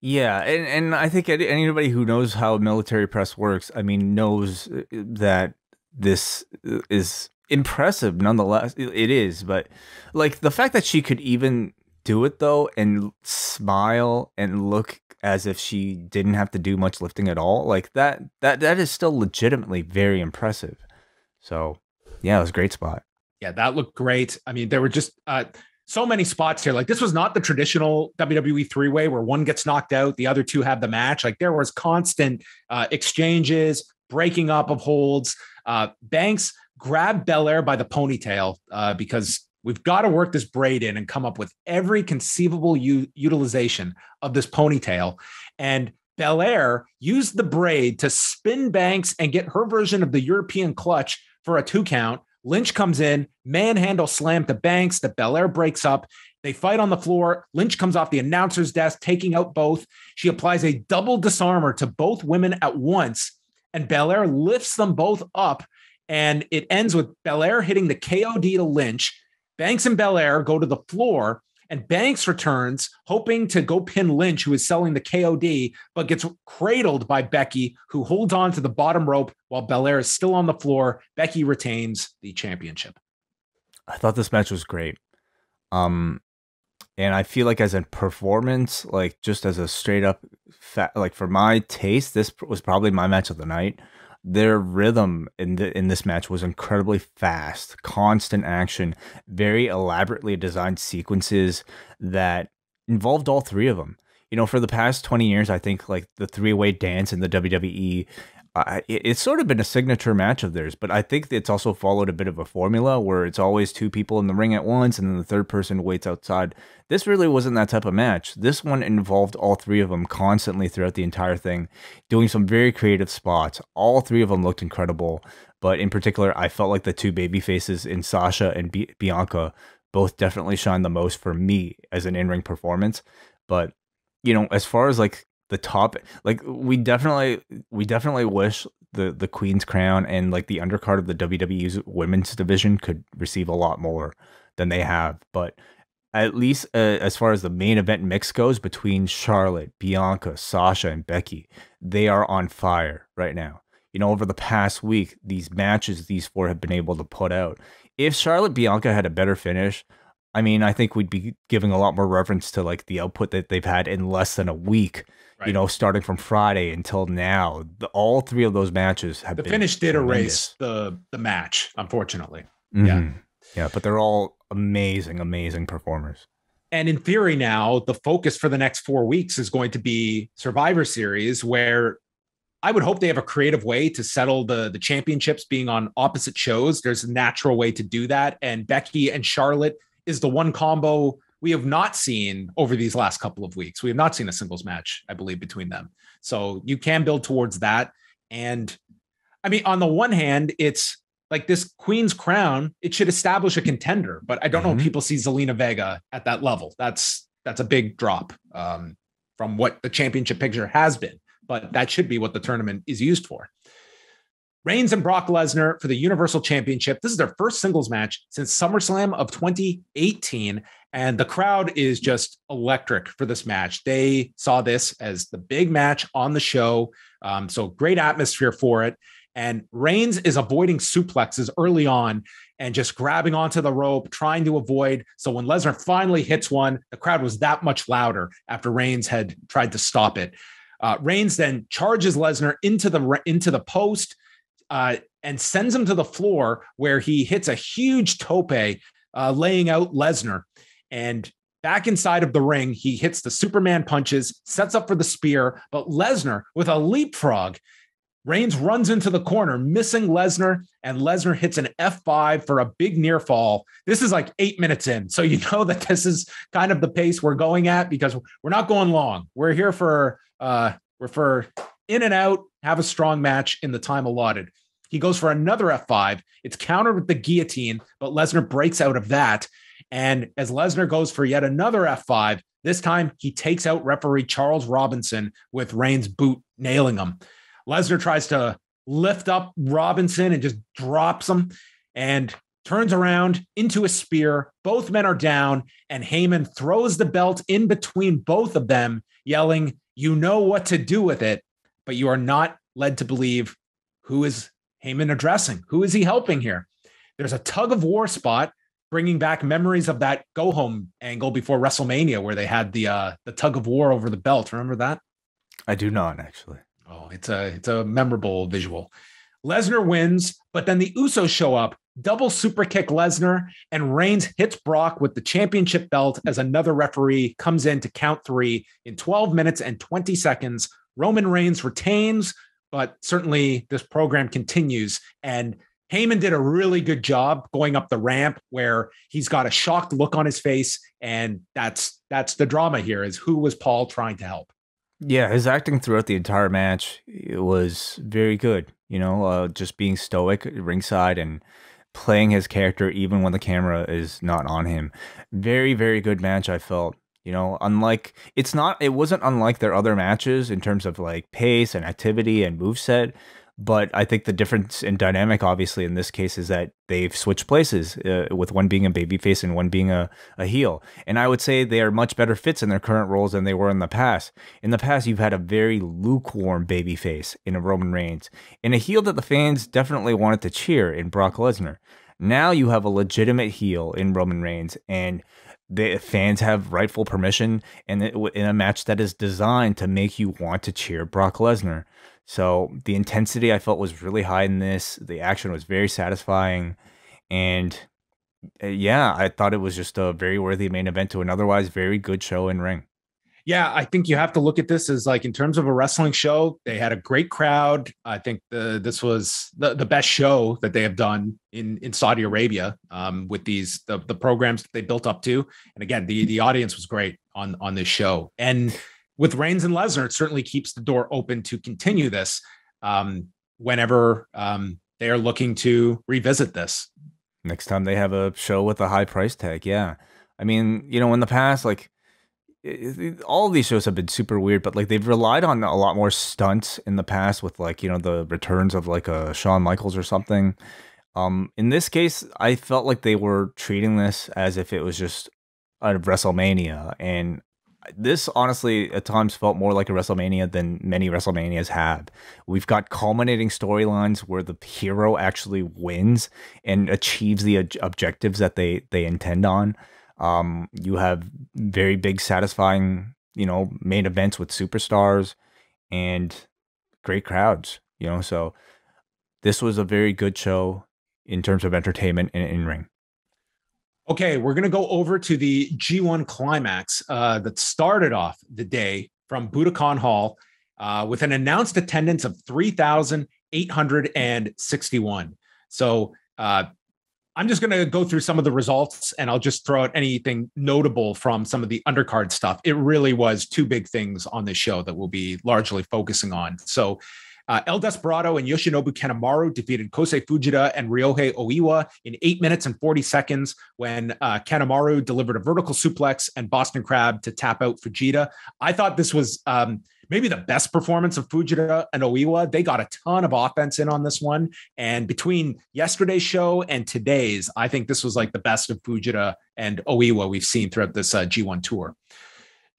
B: Yeah, and I think anybody who knows how military press works, I mean, knows that this is impressive nonetheless. It is, but like the fact that she could even do it though and smile and look as if she didn't have to do much lifting at all, like that is still legitimately very impressive. So yeah, it was a great spot.
A: Yeah, that looked great. I mean, there were just so many spots here. Like, this was not the traditional WWE three-way where one gets knocked out, the other two have the match. Like, there was constant exchanges, breaking up of holds. Banks grabbed Belair by the ponytail because we've got to work this braid in and come up with every conceivable utilization of this ponytail. And Belair used the braid to spin Banks and get her version of the European clutch for a 2 count. Lynch comes in, manhandle slam to Banks that Belair breaks up. They fight on the floor. Lynch comes off the announcer's desk, taking out both. She applies a double disarmor to both women at once, and Belair lifts them both up, and it ends with Belair hitting the KOD to Lynch. Banks and Belair go to the floor, and Banks returns, hoping to go pin Lynch, who is selling the KOD, but gets cradled by Becky, who holds on to the bottom rope while Belair is still on the floor. Becky retains the championship.
B: I thought this match was great. And I feel like as a performance, like just as a straight up, like for my taste, this was probably my match of the night. Their rhythm in this match was incredibly fast, constant action, very elaborately designed sequences that involved all three of them. You know, for the past 20 years, I think like the three-way dance in the WWE It's sort of been a signature match of theirs, but I think it's also followed a bit of a formula where it's always two people in the ring at once and then the third person waits outside. This really wasn't that type of match. This one involved all three of them constantly throughout the entire thing, doing some very creative spots. All three of them looked incredible, but in particular, I felt like the two baby faces in Sasha and Bianca both definitely shined the most for me as an in-ring performance. But, as far as like the top, like we definitely wish the Queen's Crown and like the undercard of the WWE's women's division could receive a lot more than they have. But at least as far as the main event mix goes between Charlotte, Bianca, Sasha, and Becky, they are on fire right now. Over the past week, these matches these four have been able to put out. If Charlotte Bianca had a better finish, I mean, I think we'd be giving a lot more reference to like the output that they've had in less than a week. Right. Starting from Friday until now, all three of those matches have been. The
A: finish did erase the match, unfortunately.
B: Yeah, but they're all amazing performers.
A: And in theory now, the focus for the next 4 weeks is going to be Survivor Series, where I would hope they have a creative way to settle the championships being on opposite shows. There's a natural way to do that. And Becky and Charlotte is the one combo we have not seen over these last couple of weeks. We have not seen a singles match, I believe, between them. So you can build towards that. And I mean, on the one hand, it's like this Queen's Crown, it should establish a contender, but I don't know if people see Zelina Vega at that level. That's a big drop from what the championship picture has been, but that should be what the tournament is used for. Reigns and Brock Lesnar for the Universal Championship. This is their first singles match since SummerSlam of 2018. And the crowd is just electric for this match. They saw this as the big match on the show. So great atmosphere for it. And Reigns is avoiding suplexes early on and just grabbing onto the rope, trying to avoid. So when Lesnar finally hits one, the crowd was that much louder after Reigns had tried to stop it. Reigns then charges Lesnar into the post, and sends him to the floor where he hits a huge tope, laying out Lesnar. And back inside of the ring, he hits the Superman punches, sets up for the spear, but Lesnar with a leapfrog. Reigns runs into the corner, missing Lesnar, and Lesnar hits an F5 for a big near fall. This is like 8 minutes in. So you know that this is kind of the pace we're going at because we're not going long. We're here for in and out, have a strong match in the time allotted. He goes for another F5. It's countered with the guillotine, but Lesnar breaks out of that. And as Lesnar goes for yet another F5, this time he takes out referee Charles Robinson with Reigns' boot nailing him. Lesnar tries to lift up Robinson and just drops him and turns around into a spear. Both men are down, and Heyman throws the belt in between both of them, yelling, "You know what to do with it," but you are not led to believe who is Heyman addressing. Who is he helping here? There's a tug of war spot, bringing back memories of that go home angle before WrestleMania, where they had the tug of war over the belt. Remember that?
B: I do not, actually.
A: Oh, it's a memorable visual. Lesnar wins, but then the Usos show up, double super kick Lesnar, and Reigns hits Brock with the championship belt as another referee comes in to count 3 in 12 minutes and 20 seconds. Roman Reigns retains, but certainly this program continues. And Heyman did a really good job going up the ramp where he's got a shocked look on his face. And that's the drama here, is who was Paul trying to help?
B: Yeah, his acting throughout the entire match, it was very good. Just being stoic at ringside and playing his character even when the camera is not on him. Very, very good match, I felt. It wasn't unlike their other matches in terms of like pace and activity and moveset. But I think the difference in dynamic, obviously, in this case is that they've switched places, with one being a babyface and one being a heel. And I would say they are much better fits in their current roles than they were in the past. In the past, you've had a very lukewarm babyface in a Roman Reigns and a heel that the fans definitely wanted to cheer in Brock Lesnar. Now you have a legitimate heel in Roman Reigns, and the fans have rightful permission in a match that is designed to make you want to cheer Brock Lesnar. So the intensity I felt was really high in this. The action was very satisfying. And I thought it was just a very worthy main event to an otherwise very good show in ring.
A: Yeah, I think you have to look at this as like in terms of a wrestling show, they had a great crowd. I think this was the best show that they have done in Saudi Arabia with the programs that they built up to. And again, the audience was great on this show. And with Reigns and Lesnar, it certainly keeps the door open to continue this whenever they are looking to revisit this.
B: Next time they have a show with a high price tag. Yeah. I mean, in the past, like, all of these shows have been super weird, but like they've relied on a lot more stunts in the past with like, the returns of like a Shawn Michaels or something. In this case, I felt like they were treating this as if it was just a WrestleMania. And this honestly at times felt more like a WrestleMania than many WrestleManias have. We've got culminating storylines where the hero actually wins and achieves the objectives that they intend on. You have very big, satisfying, main events with superstars and great crowds, so this was a very good show in terms of entertainment and in-ring.
A: Okay, we're going to go over to the G1 Climax that started off the day from Budokan Hall with an announced attendance of 3,861. So I'm just going to go through some of the results, and I'll just throw out anything notable from some of the undercard stuff. It really was two big things on this show that we'll be largely focusing on. So El Desperado and Yoshinobu Kanemaru defeated Kosei Fujita and Ryohei Oiwa in 8 minutes and 40 seconds when Kanemaru delivered a vertical suplex and Boston Crab to tap out Fujita. I thought this was maybe the best performance of Fujita and Oiwa. They got a ton of offense in on this one. And between yesterday's show and today's, I think this was like the best of Fujita and Oiwa we've seen throughout this G1 tour.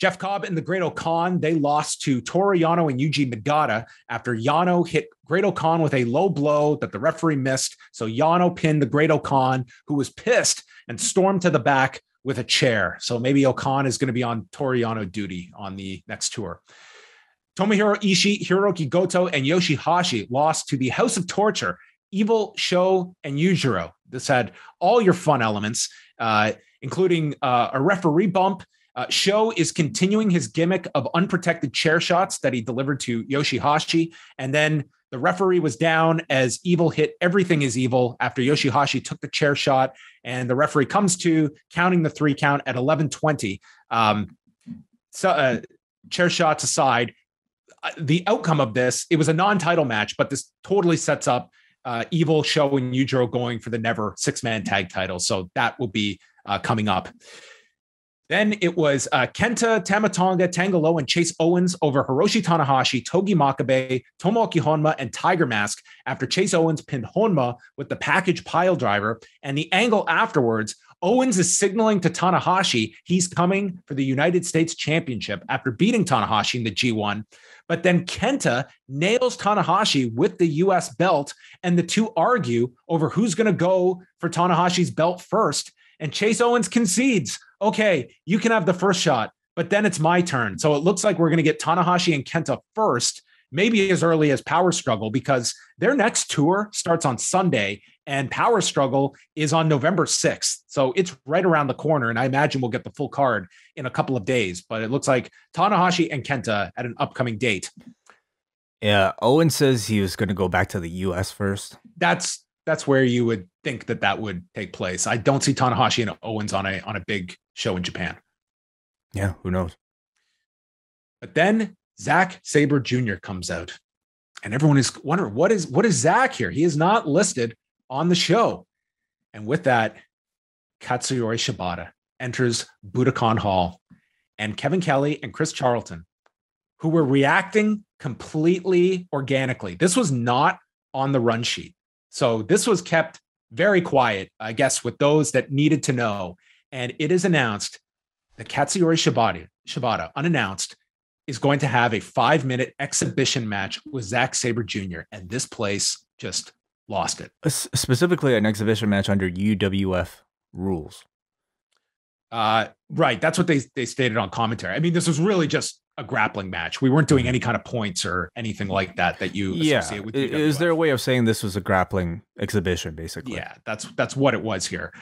A: Jeff Cobb and the Great-O-Khan, they lost to Toru Yano and Yuji Nagata after Yano hit Great-O-Khan with a low blow that the referee missed. So Yano pinned the Great-O-Khan, who was pissed and stormed to the back with a chair. So maybe Okan is going to be on Toru Yano duty on the next tour. Tomohiro Ishii, Hiroki Goto, and Yoshihashi lost to the House of Torture, Evil, Sho, and Yujiro. This had all your fun elements, including a referee bump. Sho is continuing his gimmick of unprotected chair shots that he delivered to Yoshihashi. And then the referee was down as Evil hit Everything is Evil after Yoshihashi took the chair shot. And the referee comes to counting the 3 count at 11:20. Chair shots aside, the outcome of this, it was a non-title match, but this totally sets up Evil, Sho, and Yujiro going for the Never 6-man tag title. So that will be coming up. Then it was Kenta, Tamatonga, Tangaloa, and Chase Owens over Hiroshi Tanahashi, Togi Makabe, Tomoaki Honma, and Tiger Mask after Chase Owens pinned Honma with the package pile driver. And the angle afterwards, Owens is signaling to Tanahashi he's coming for the United States Championship after beating Tanahashi in the G1. But then Kenta nails Tanahashi with the U.S. belt, and the two argue over who's going to go for Tanahashi's belt first. And Chase Owens concedes, okay, you can have the first shot, but then it's my turn. So it looks like we're going to get Tanahashi and Kenta first, maybe as early as Power Struggle, because their next tour starts on Sunday and Power Struggle is on November 6th. So it's right around the corner. And I imagine we'll get the full card in a couple of days, but it looks like Tanahashi and Kenta at an upcoming date.
B: Yeah. Owen says he was going to go back to the US first.
A: That's where you would think that would take place. I don't see Tanahashi and Owens on a big show in Japan.
B: Yeah, who knows?
A: But then Zack Sabre Jr. comes out, and everyone is wondering what is Zack here? He is not listed on the show. And with that, Katsuyori Shibata enters Budokan Hall, and Kevin Kelly and Chris Charlton, who were reacting completely organically. This was not on the run sheet. So this was kept very quiet, I guess, with those that needed to know. And it is announced that Katsuyori Shibata, unannounced, is going to have a 5-minute exhibition match with Zack Sabre Jr. And this place just lost it.
B: Specifically an exhibition match under UWF rules.
A: Right. That's what they stated on commentary. I mean, this was really just a grappling match. We weren't doing any kind of points or anything like that you associate with UWF.
B: Is there a way of saying this was a grappling exhibition, basically?
A: Yeah, that's what it was here.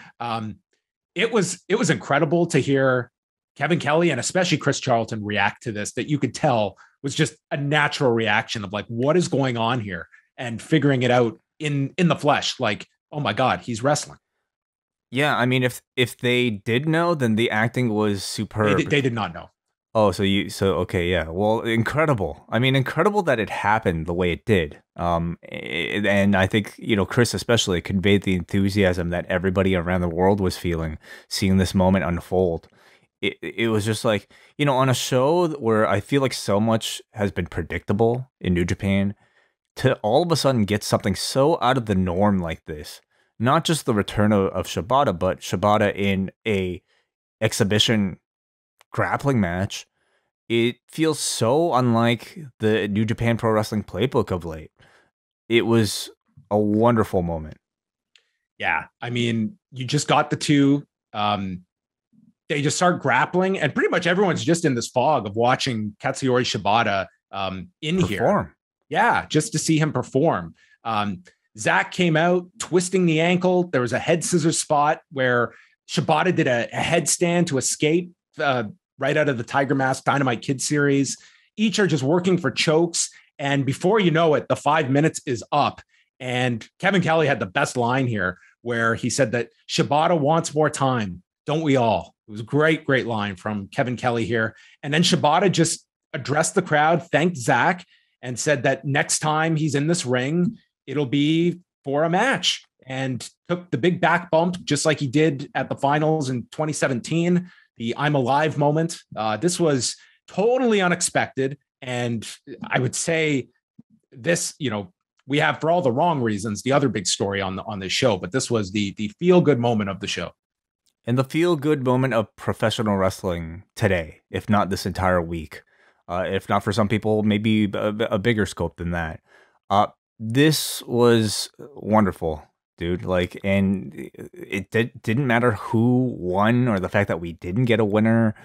A: It was incredible to hear Kevin Kelly and especially Chris Charlton react to this, that you could tell was just a natural reaction of like, what is going on here, and figuring it out in the flesh. Like, oh my God, he's wrestling.
B: Yeah, I mean, if they did know, then the acting was superb.
A: They did not know.
B: Oh, so okay, yeah. Well, incredible. I mean, incredible that it happened the way it did. And I think, Chris especially conveyed the enthusiasm that everybody around the world was feeling, seeing this moment unfold. It was just like, on a show where I feel like so much has been predictable in New Japan, to all of a sudden get something so out of the norm like this. Not just the return of Shibata, but Shibata in a exhibition grappling match. It feels so unlike the New Japan Pro Wrestling playbook of late. It was a wonderful moment.
A: Yeah, I mean, you just got the two. They just start grappling, and pretty much everyone's just in this fog of watching Katsuyori Shibata perform here. Yeah, just to see him perform. Zack came out twisting the ankle. There was a head scissors spot where Shibata did a headstand to escape right out of the Tiger Mask Dynamite Kid series. Each are just working for chokes. And before you know it, the 5 minutes is up. And Kevin Kelly had the best line here where he said that Shibata wants more time. Don't we all? It was a great, great line from Kevin Kelly here. And then Shibata just addressed the crowd, thanked Zack, and said that next time he's in this ring, it'll be for a match, and took the big back bump just like he did at the finals in 2017, the I'm Alive moment. This was totally unexpected. And I would say this, we have, for all the wrong reasons, the other big story on this show, but this was the feel good moment of the show.
B: And the feel good moment of professional wrestling today, if not this entire week. If not for some people, maybe a bigger scope than that. This was wonderful, dude. Like, and it didn't matter who won or the fact that we didn't get a winner.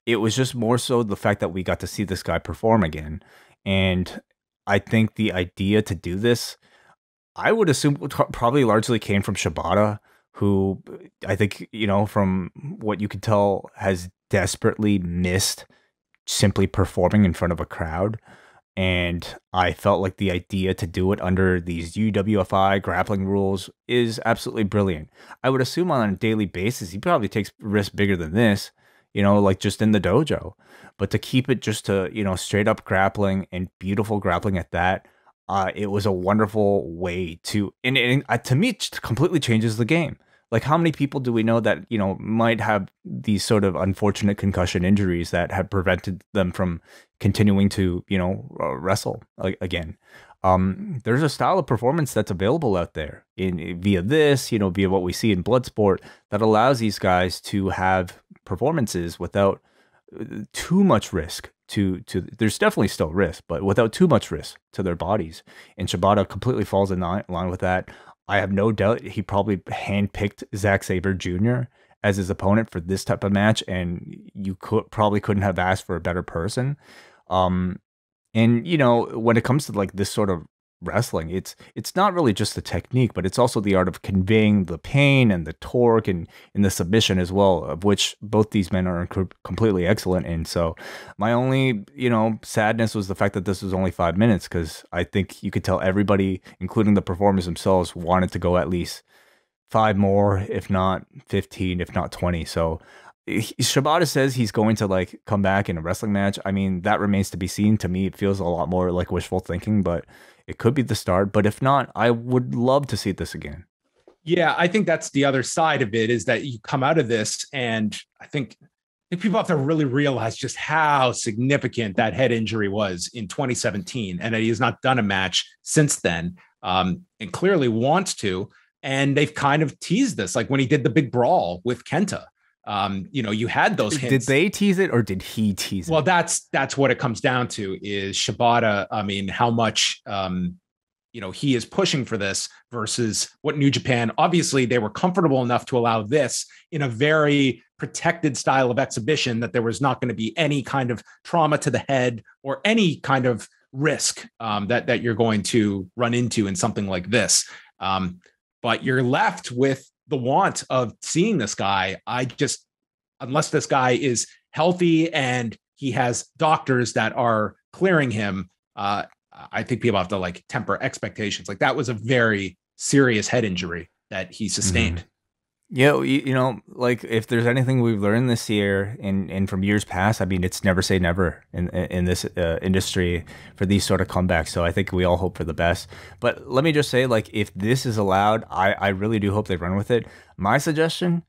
B: It was just more so the fact that we got to see this guy perform again. And I think the idea to do this, I would assume probably largely came from Shibata, who I think, from what you could tell, has desperately missed simply performing in front of a crowd. And I felt like the idea to do it under these UWFI grappling rules is absolutely brilliant. I would assume on a daily basis, he probably takes risks bigger than this, like just in the dojo. But to keep it just to, straight up grappling and beautiful grappling at that, it was a wonderful way to, and to me, it completely changes the game. Like, how many people do we know that, might have these sort of unfortunate concussion injuries that have prevented them from continuing to, wrestle again? There's a style of performance that's available out there via this, via what we see in Bloodsport, that allows these guys to have performances without too much risk there's definitely still risk, but without too much risk to their bodies. And Shibata completely falls in line with that. I have no doubt he probably handpicked Zack Sabre Jr. as his opponent for this type of match, and you probably couldn't have asked for a better person. And when it comes to like this sort of wrestling, it's not really just the technique, but it's also the art of conveying the pain and the torque and the submission as well, of which both these men are completely excellent in. So my only, sadness was the fact that this was only 5 minutes, because I think you could tell everybody, including the performers themselves, wanted to go at least 5 more, if not 15, if not 20. So Shibata says he's going to like come back in a wrestling match. I mean, that remains to be seen. To me, it feels a lot more like wishful thinking, but it could be the start. But if not, I would love to see this again.
A: Yeah, I think that's the other side of it, is that you come out of this, and I think people have to really realize just how significant that head injury was in 2017, and that he has not done a match since then, and clearly wants to. And they've kind of teased this, like when he did the big brawl with Kenta. You had those hints.
B: Did they tease it, or did he tease it?
A: Well, that's what it comes down to, is Shibata. I mean, how much, he is pushing for this versus what New Japan, obviously they were comfortable enough to allow this in a very protected style of exhibition, that there was not going to be any kind of trauma to the head or any kind of risk that you're going to run into in something like this. But you're left with the want of seeing this guy. I just unless this guy is healthy and he has doctors that are clearing him, I think people have to like temper expectations. Like that was a very serious head injury that he sustained.
B: Yeah, you know, like if there's anything we've learned this year and from years past, I mean, it's never say never in this industry for these sort of comebacks. So I think we all hope for the best. But let me just say, like, if this is allowed, I really do hope they run with it. My suggestion: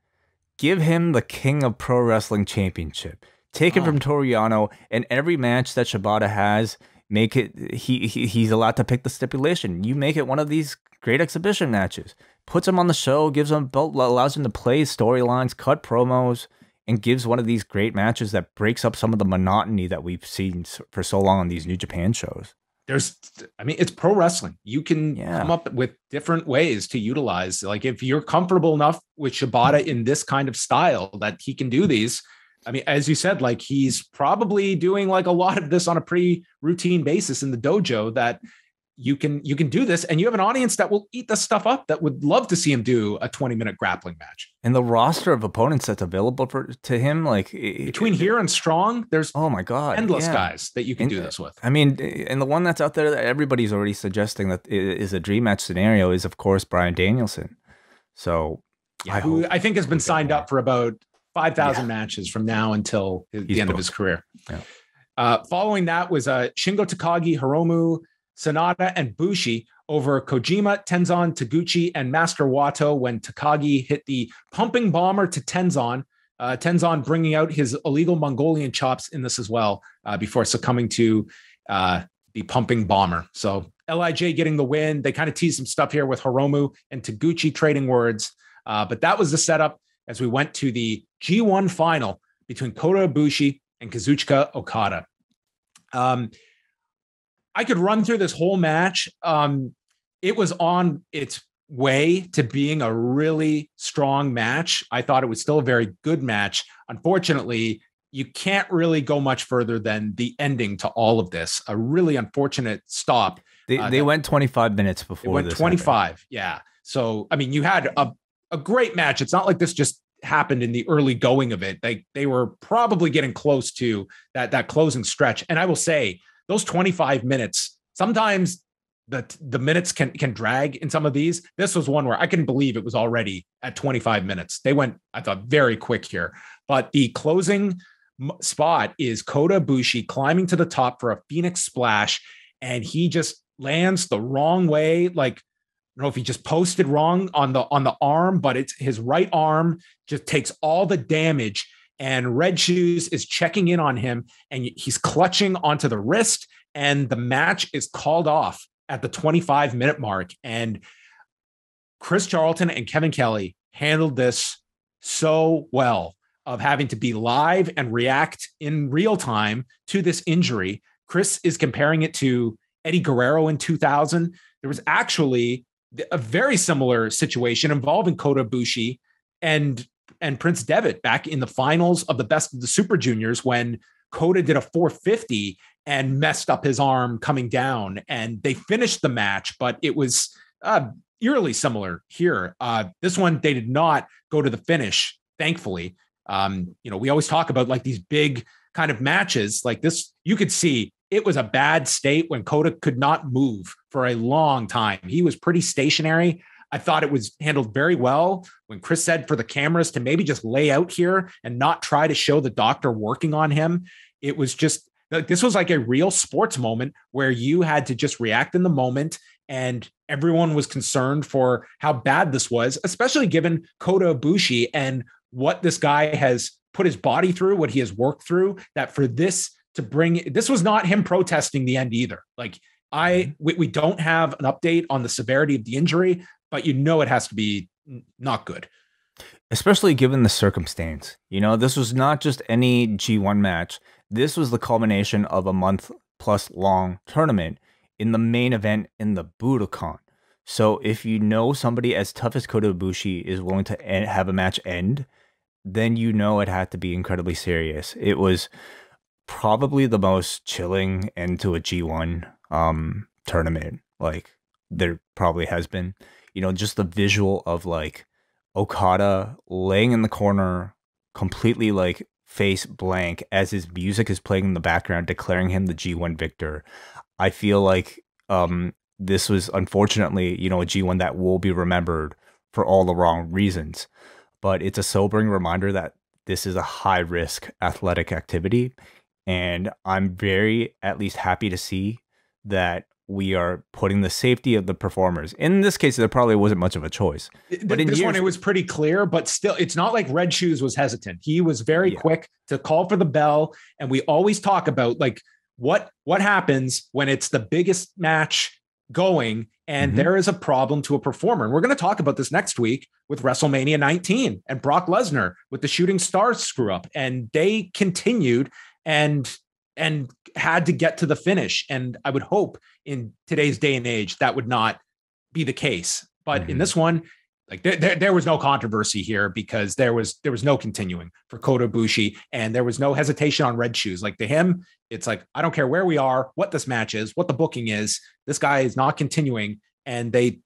B: give him the King of Pro Wrestling Championship. Take it from Toru Yano, and every match that Shibata has, make it he's allowed to pick the stipulation. You make it one of these great exhibition matches. Puts him on the show, gives him a belt, allows him to play storylines, cut promos, and gives one of these great matches that breaks up some of the monotony that we've seen for so long on these New Japan shows.
A: It's pro wrestling. You can come up with different ways to utilize. Like if you're comfortable enough with Shibata in this kind of style that he can do these. I mean, as you said, like he's probably doing like a lot of this on a pretty routine basis in the dojo that you can do this, and you have an audience that will eat the stuff up that would love to see him do a 20-minute grappling match.
B: And the roster of opponents that's available to him, like
A: between here and Strong, there's
B: oh my god,
A: endless guys that you can do this with.
B: I mean, and the one that's out there that everybody's already suggesting that is a dream match scenario is, of course, Bryan Danielson. So
A: who I think has been signed up for about 5,000 matches from now until the end of his career. Following that was Shingo Takagi, Hiromu, Sonata, and Bushi over Kojima, Tenzan, Taguchi, and Master Wato when Takagi hit the pumping bomber to Tenzan. Tenzan bringing out his illegal Mongolian chops in this as well before succumbing to the pumping bomber. So LIJ getting the win. They kind of teased some stuff here with Hiromu and Taguchi trading words. But that was the setup as we went to the G1 final between Kota Ibushi and Kazuchika Okada. I could run through this whole match. It was on its way to being a really strong match. I thought it was still a very good match. Unfortunately, you can't really go much further than the ending to all of this. A really unfortunate stop.
B: They went 25 minutes before
A: went
B: this
A: 25.
B: happened.
A: Yeah. So, I mean, you had a great match. It's not like this just happened in the early going of it. They were probably getting close to that closing stretch. And I will say those 25 minutes, sometimes the minutes can drag in some of these. This was one where I couldn't believe it was already at 25 minutes. They went, I thought, very quick here. But the closing spot is Kota Ibushi climbing to the top for a Phoenix splash, and he just lands the wrong way. Like, I don't know if he just posted wrong on the arm, but it's his right arm just takes all the damage, and Red Shoes is checking in on him, and he's clutching onto the wrist, and the match is called off at the 25-minute mark. And Chris Charlton and Kevin Kelly handled this so well, of having to be live and react in real time to this injury. Chris is comparing it to Eddie Guerrero in 2000. There was actually a very similar situation involving Kota Ibushi and Prince Devitt back in the finals of the Best of the Super Juniors, when Kota did a 450 and messed up his arm coming down, and they finished the match, but it was eerily similar here. This one, they did not go to the finish, thankfully. We always talk about like these big kind of matches like this. You could see it was a bad state when Kota could not move for a long time. He was pretty stationary. I thought it was handled very well when Chris said for the cameras to maybe just lay out here and not try to show the doctor working on him. It was just like, this was like a real sports moment where you had to just react in the moment, and everyone was concerned for how bad this was, especially given Kota Ibushi and what this guy has put his body through, what he has worked through, that for this to bring, this was not him protesting the end either. Like we don't have an update on the severity of the injury, but it has to be not good.
B: Especially given the circumstance. This was not just any G1 match. This was the culmination of a month-plus long tournament in the main event in the Budokan. So if somebody as tough as Kota Ibushi is willing to have a match end, then it had to be incredibly serious. It was probably the most chilling end to a G1 tournament like there probably has been. Just the visual of like Okada laying in the corner, completely like face blank as his music is playing in the background, declaring him the G1 victor. I feel like this was unfortunately, a G1 that will be remembered for all the wrong reasons. But it's a sobering reminder that this is a high risk athletic activity. And I'm very, at least, happy to see that we are putting the safety of the performers. In this case, there probably wasn't much of a choice.
A: But in this one, it was pretty clear, but still, it's not like Red Shoes was hesitant. He was very quick to call for the bell. And we always talk about like what happens when it's the biggest match going and there is a problem to a performer. And we're going to talk about this next week with WrestleMania 19 and Brock Lesnar with the shooting stars screw up. And they continued and had to get to the finish. And I would hope in today's day and age that would not be the case. But in this one, like there was no controversy here because there was no continuing for Kota Ibushi, and there was no hesitation on Red Shoes. Like to him, it's like, I don't care where we are, what this match is, what the booking is. This guy is not continuing, and they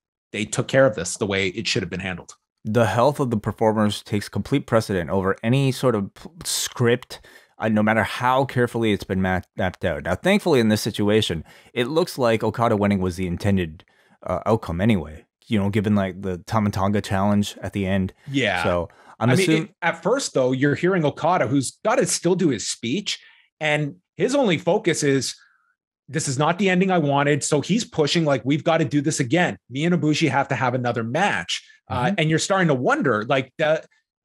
A: took care of this the way it should have been handled.
B: The health of the performers takes complete precedent over any sort of script, no matter how carefully it's been mapped out. Now, thankfully, in this situation, it looks like Okada winning was the intended outcome anyway. Given like the Tama Tonga challenge at the end.
A: Yeah.
B: So I mean,
A: at first though, you're hearing Okada, who's got to still do his speech, and his only focus is, this is not the ending I wanted. So he's pushing like, we've got to do this again. Me and Ibushi have to have another match. And you're starting to wonder, like,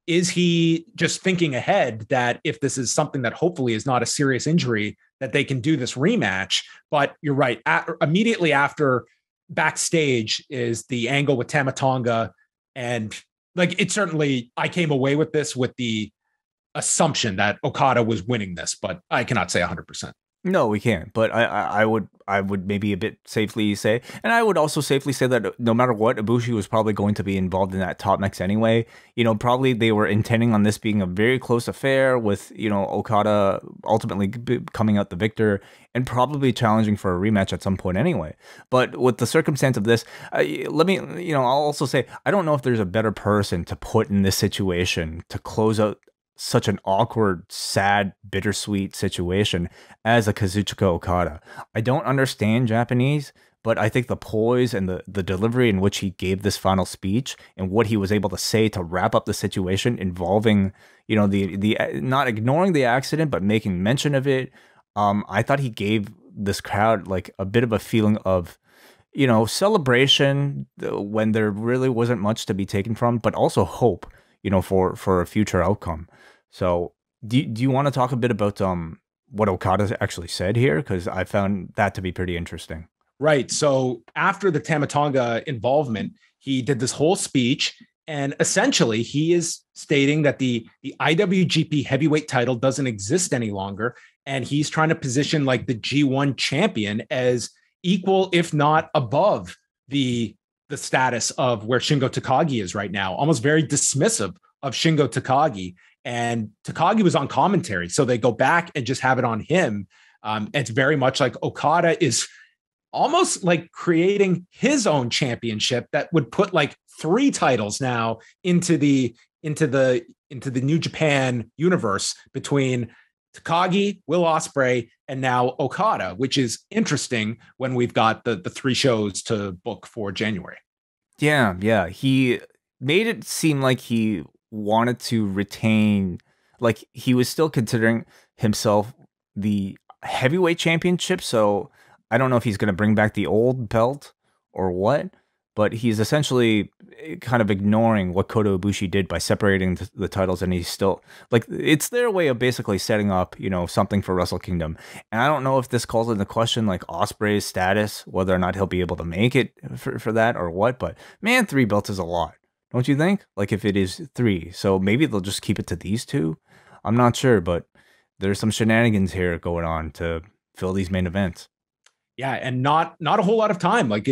A: is he just thinking ahead that if this is something that hopefully is not a serious injury, that they can do this rematch? But you're right. Immediately after, backstage is the angle with Tama Tonga, and like it certainly, I came away with this with the assumption that Okada was winning this, but I cannot say 100%.
B: No, we can't. But I would maybe a bit safely say, and I would also safely say that no matter what, Ibushi was probably going to be involved in that top mix anyway. Probably they were intending on this being a very close affair with, Okada ultimately coming out the victor and probably challenging for a rematch at some point anyway. But with the circumstance of this, I'll also say, I don't know if there's a better person to put in this situation to close out such an awkward, sad, bittersweet situation as a Kazuchika Okada. I don't understand Japanese, but I think the poise and the delivery in which he gave this final speech and what he was able to say to wrap up the situation involving, the not ignoring the accident, but making mention of it. I thought he gave this crowd like a bit of a feeling of, celebration when there really wasn't much to be taken from, but also hope, for a future outcome. So do you want to talk a bit about what Okada actually said here? Because I found that to be pretty interesting.
A: Right. So after the Tama Tonga involvement, he did this whole speech, and essentially he is stating that the IWGP heavyweight title doesn't exist any longer, and he's trying to position like the G1 champion as equal, if not above, the status of where Shingo Takagi is right now, almost very dismissive of Shingo Takagi. And Takagi was on commentary, so they go back and just have it on him. It's very much like Okada is almost like creating his own championship that would put like 3 titles now into the New Japan universe between Takagi, Will Ospreay, and now Okada, which is interesting when we've got the 3 shows to book for January.
B: Yeah. He made it seem like he wanted to retain, like he was still considering himself the heavyweight championship. So I don't know if he's going to bring back the old belt or what, but he's essentially kind of ignoring what Kota Ibushi did by separating the titles, and he's still like, it's their way of basically setting up, something for Wrestle Kingdom. And I don't know if this calls into question like Ospreay's status, whether or not he'll be able to make it for that or what, but man, 3 belts is a lot. Don't you think? Like if it is 3, so maybe they'll just keep it to these 2. I'm not sure, but there's some shenanigans here going on to fill these main events.
A: Yeah, and not a whole lot of time. Like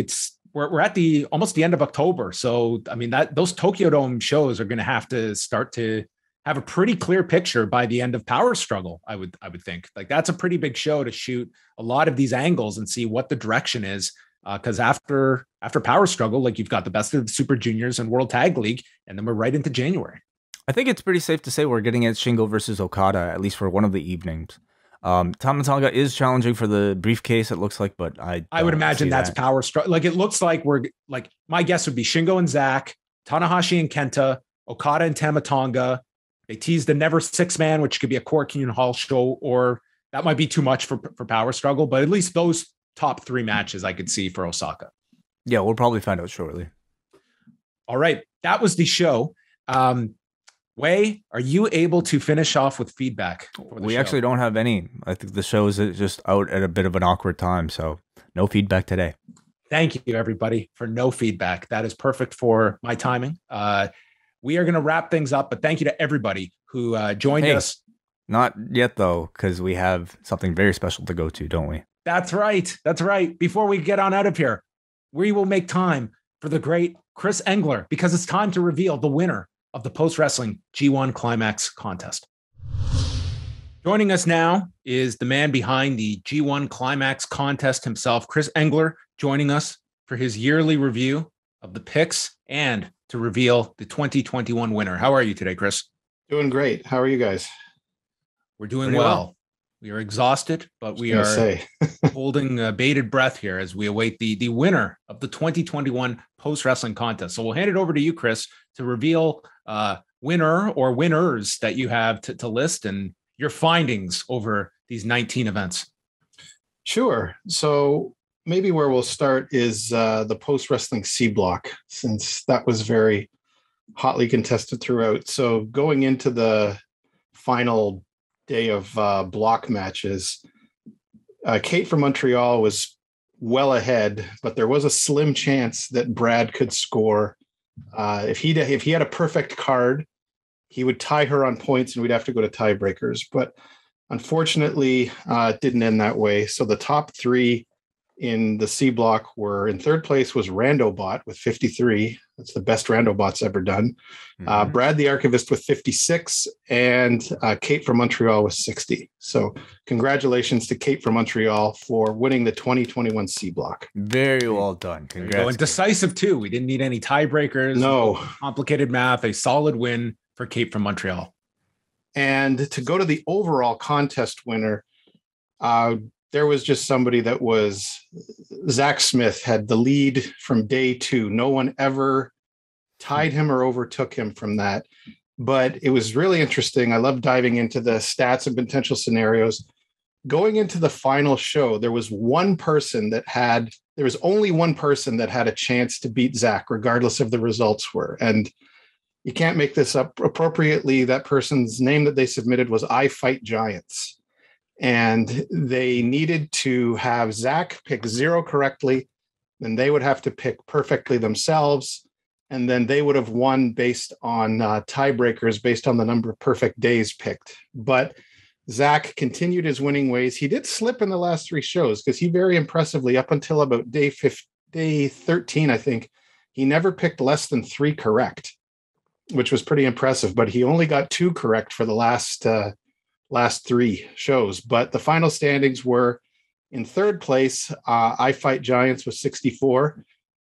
A: we're at almost the end of October, so I mean that those Tokyo Dome shows are going to have to start to have a pretty clear picture by the end of Power Struggle. I would think like that's a pretty big show to shoot a lot of these angles and see what the direction is. Because after Power Struggle, like you've got the best of the Super Juniors and World Tag League, and then we're right into January.
B: I think it's pretty safe to say we're getting at Shingo versus Okada, at least for one of the evenings. Tama Tonga is challenging for the briefcase, it looks like, but
A: I would imagine that's power struggle. Like, it looks like we're like, my guess would be Shingo and Zack, Tanahashi and Kenta, Okada and Tama Tonga. They teased the Never Six Man, which could be a Korakuen Hall show, or that might be too much for power struggle, but at least those top 3 matches I could see for Osaka.
B: Yeah, we'll probably find out shortly.
A: All right. That was the show. Wai, are you able to finish off with feedback?
B: We actually don't have any. I think the show is just out at a bit of an awkward time, so no feedback today.
A: Thank you, everybody, for no feedback. That is perfect for my timing. We are going to wrap things up, but thank you to everybody who joined us.
B: Not yet, though, because we have something very special to go to, don't we?
A: That's right. That's right. Before we get on out of here, we will make time for the great Chris Engler, because it's time to reveal the winner of the Post Wrestling G1 Climax Contest. Joining us now is the man behind the G1 Climax Contest himself, Chris Engler, joining us for his yearly review of the picks and to reveal the 2021 winner. How are you today, Chris?
C: Doing great. How are you guys?
A: We're doing well. We are exhausted, but we are holding bated breath here as we await the winner of the 2021 Post Wrestling Contest. So we'll hand it over to you, Chris, to reveal winner or winners that you have to list and your findings over these 19 events.
C: Sure. So maybe where we'll start is the Post Wrestling C block, since that was very hotly contested throughout. So going into the final day of block matches, Kate from Montreal was well ahead, but there was a slim chance that Brad could score. If he had a perfect card, he would tie her on points and we'd have to go to tiebreakers. But unfortunately, it didn't end that way. So the top 3 in the C block were, in third place was Randobot with 53. That's the best Randobot's ever done. Brad the Archivist with 56, and Kate from Montreal with 60. So congratulations to Kate from Montreal for winning the 2021 C block.
B: Very well done. Congrats.
A: And decisive too. We didn't need any tiebreakers.
C: No
A: complicated math. A solid win for Kate from Montreal.
C: And to go to the overall contest winner, there was just somebody that was Zach Smith had the lead from day 2. No one ever tied him or overtook him from that. But it was really interesting. I love diving into the stats and potential scenarios. Going into the final show, there was only one person that had a chance to beat Zach, regardless of the results were. And you can't make this up appropriately. That person's name that they submitted was I Fight Giants. And they needed to have Zach pick 0 correctly, then they would have to pick perfectly themselves, and then they would have won based on tiebreakers based on the number of perfect days picked. But Zach continued his winning ways. He did slip in the last 3 shows because he very impressively, up until about day 13, I think, he never picked less than 3 correct, which was pretty impressive. But he only got 2 correct for the last 3 shows. But the final standings were, in third place, I Fight Giants with 64.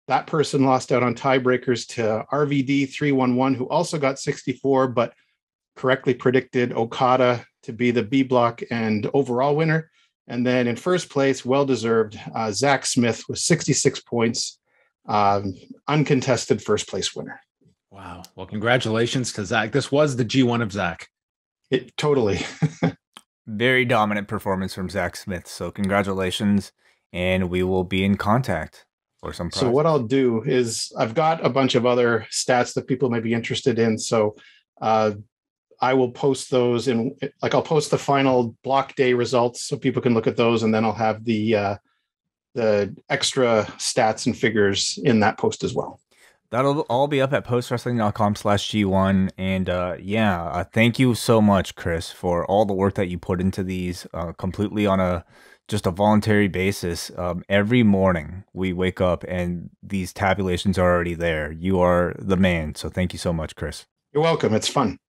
C: That person lost out on tiebreakers to RVD 311, who also got 64, but correctly predicted Okada to be the B block and overall winner. And then in first place, well-deserved, Zach Smith with 66 points, uncontested first place winner.
A: Wow. Well, congratulations to Zach. This was the G1 of Zach.
C: It totally.
B: Very dominant performance from Zach Smith. So congratulations, and we will be in contact for some prizes.
C: So what I'll do is I've got a bunch of other stats that people may be interested in. So I will post those I'll post the final block day results so people can look at those, and then I'll have the extra stats and figures in that post as well.
B: That'll all be up at postwrestling.com/G1. And thank you so much, Chris, for all the work that you put into these completely on just a voluntary basis. Every morning we wake up and these tabulations are already there. You are the man. So thank you so much, Chris.
C: You're welcome. It's fun.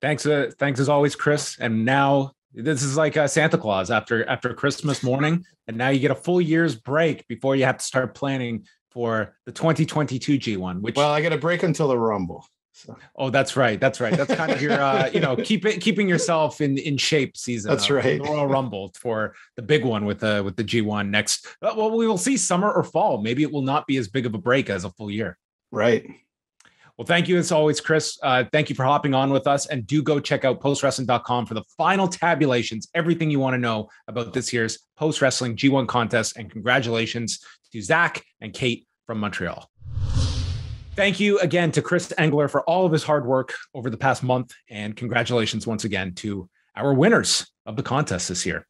A: Thanks as always, Chris. And now this is like Santa Claus after Christmas morning. And now you get a full year's break before you have to start planning for the 2022 G1,
C: well, I get a break until the Rumble. So.
A: Oh, that's right. That's right. That's kind of your, keeping yourself in shape season.
C: That's right.
A: The Royal Rumble for the big one with the G1 next. Well, we will see summer or fall. Maybe it will not be as big of a break as a full year.
C: Right.
A: Well, thank you as always, Chris. Thank you for hopping on with us, and do go check out postwrestling.com for the final tabulations, everything you want to know about this year's Post Wrestling G1 contest. And congratulations to Zach and Kate from Montreal. Thank you again to Chris Engler for all of his hard work over the past month. And congratulations once again to our winners of the contest this year.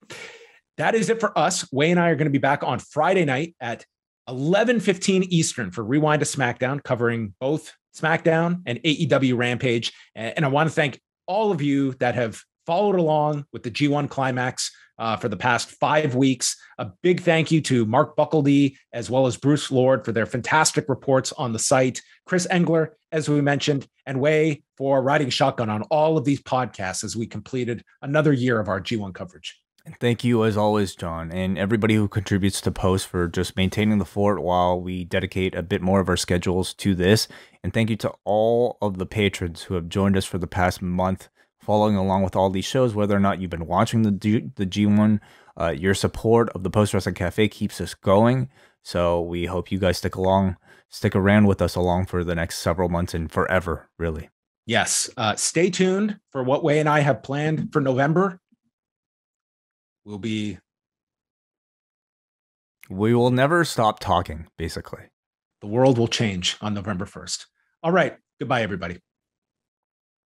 A: That is it for us. Wai and I are going to be back on Friday night at 11:15 Eastern for Rewind to SmackDown, covering both SmackDown and AEW Rampage. And I want to thank all of you that have followed along with the G1 Climax for the past 5 weeks. A big thank you to Mark Buckledy as well as Bruce Lord for their fantastic reports on the site, Chris Engler, as we mentioned, and Wai for riding shotgun on all of these podcasts as we completed another year of our G1 coverage.
B: And thank you, as always, John, and everybody who contributes to Post for just maintaining the fort while we dedicate a bit more of our schedules to this. And thank you to all of the patrons who have joined us for the past month, following along with all these shows, whether or not you've been watching the G1. Your support of the Post Wrestling Cafe keeps us going. So we hope you guys stick around with us along for the next several months and forever, really.
A: Yes. Stay tuned for what Wai and I have planned for November. We
B: will never stop talking, basically.
A: The world will change on November 1st. All right. Goodbye, everybody.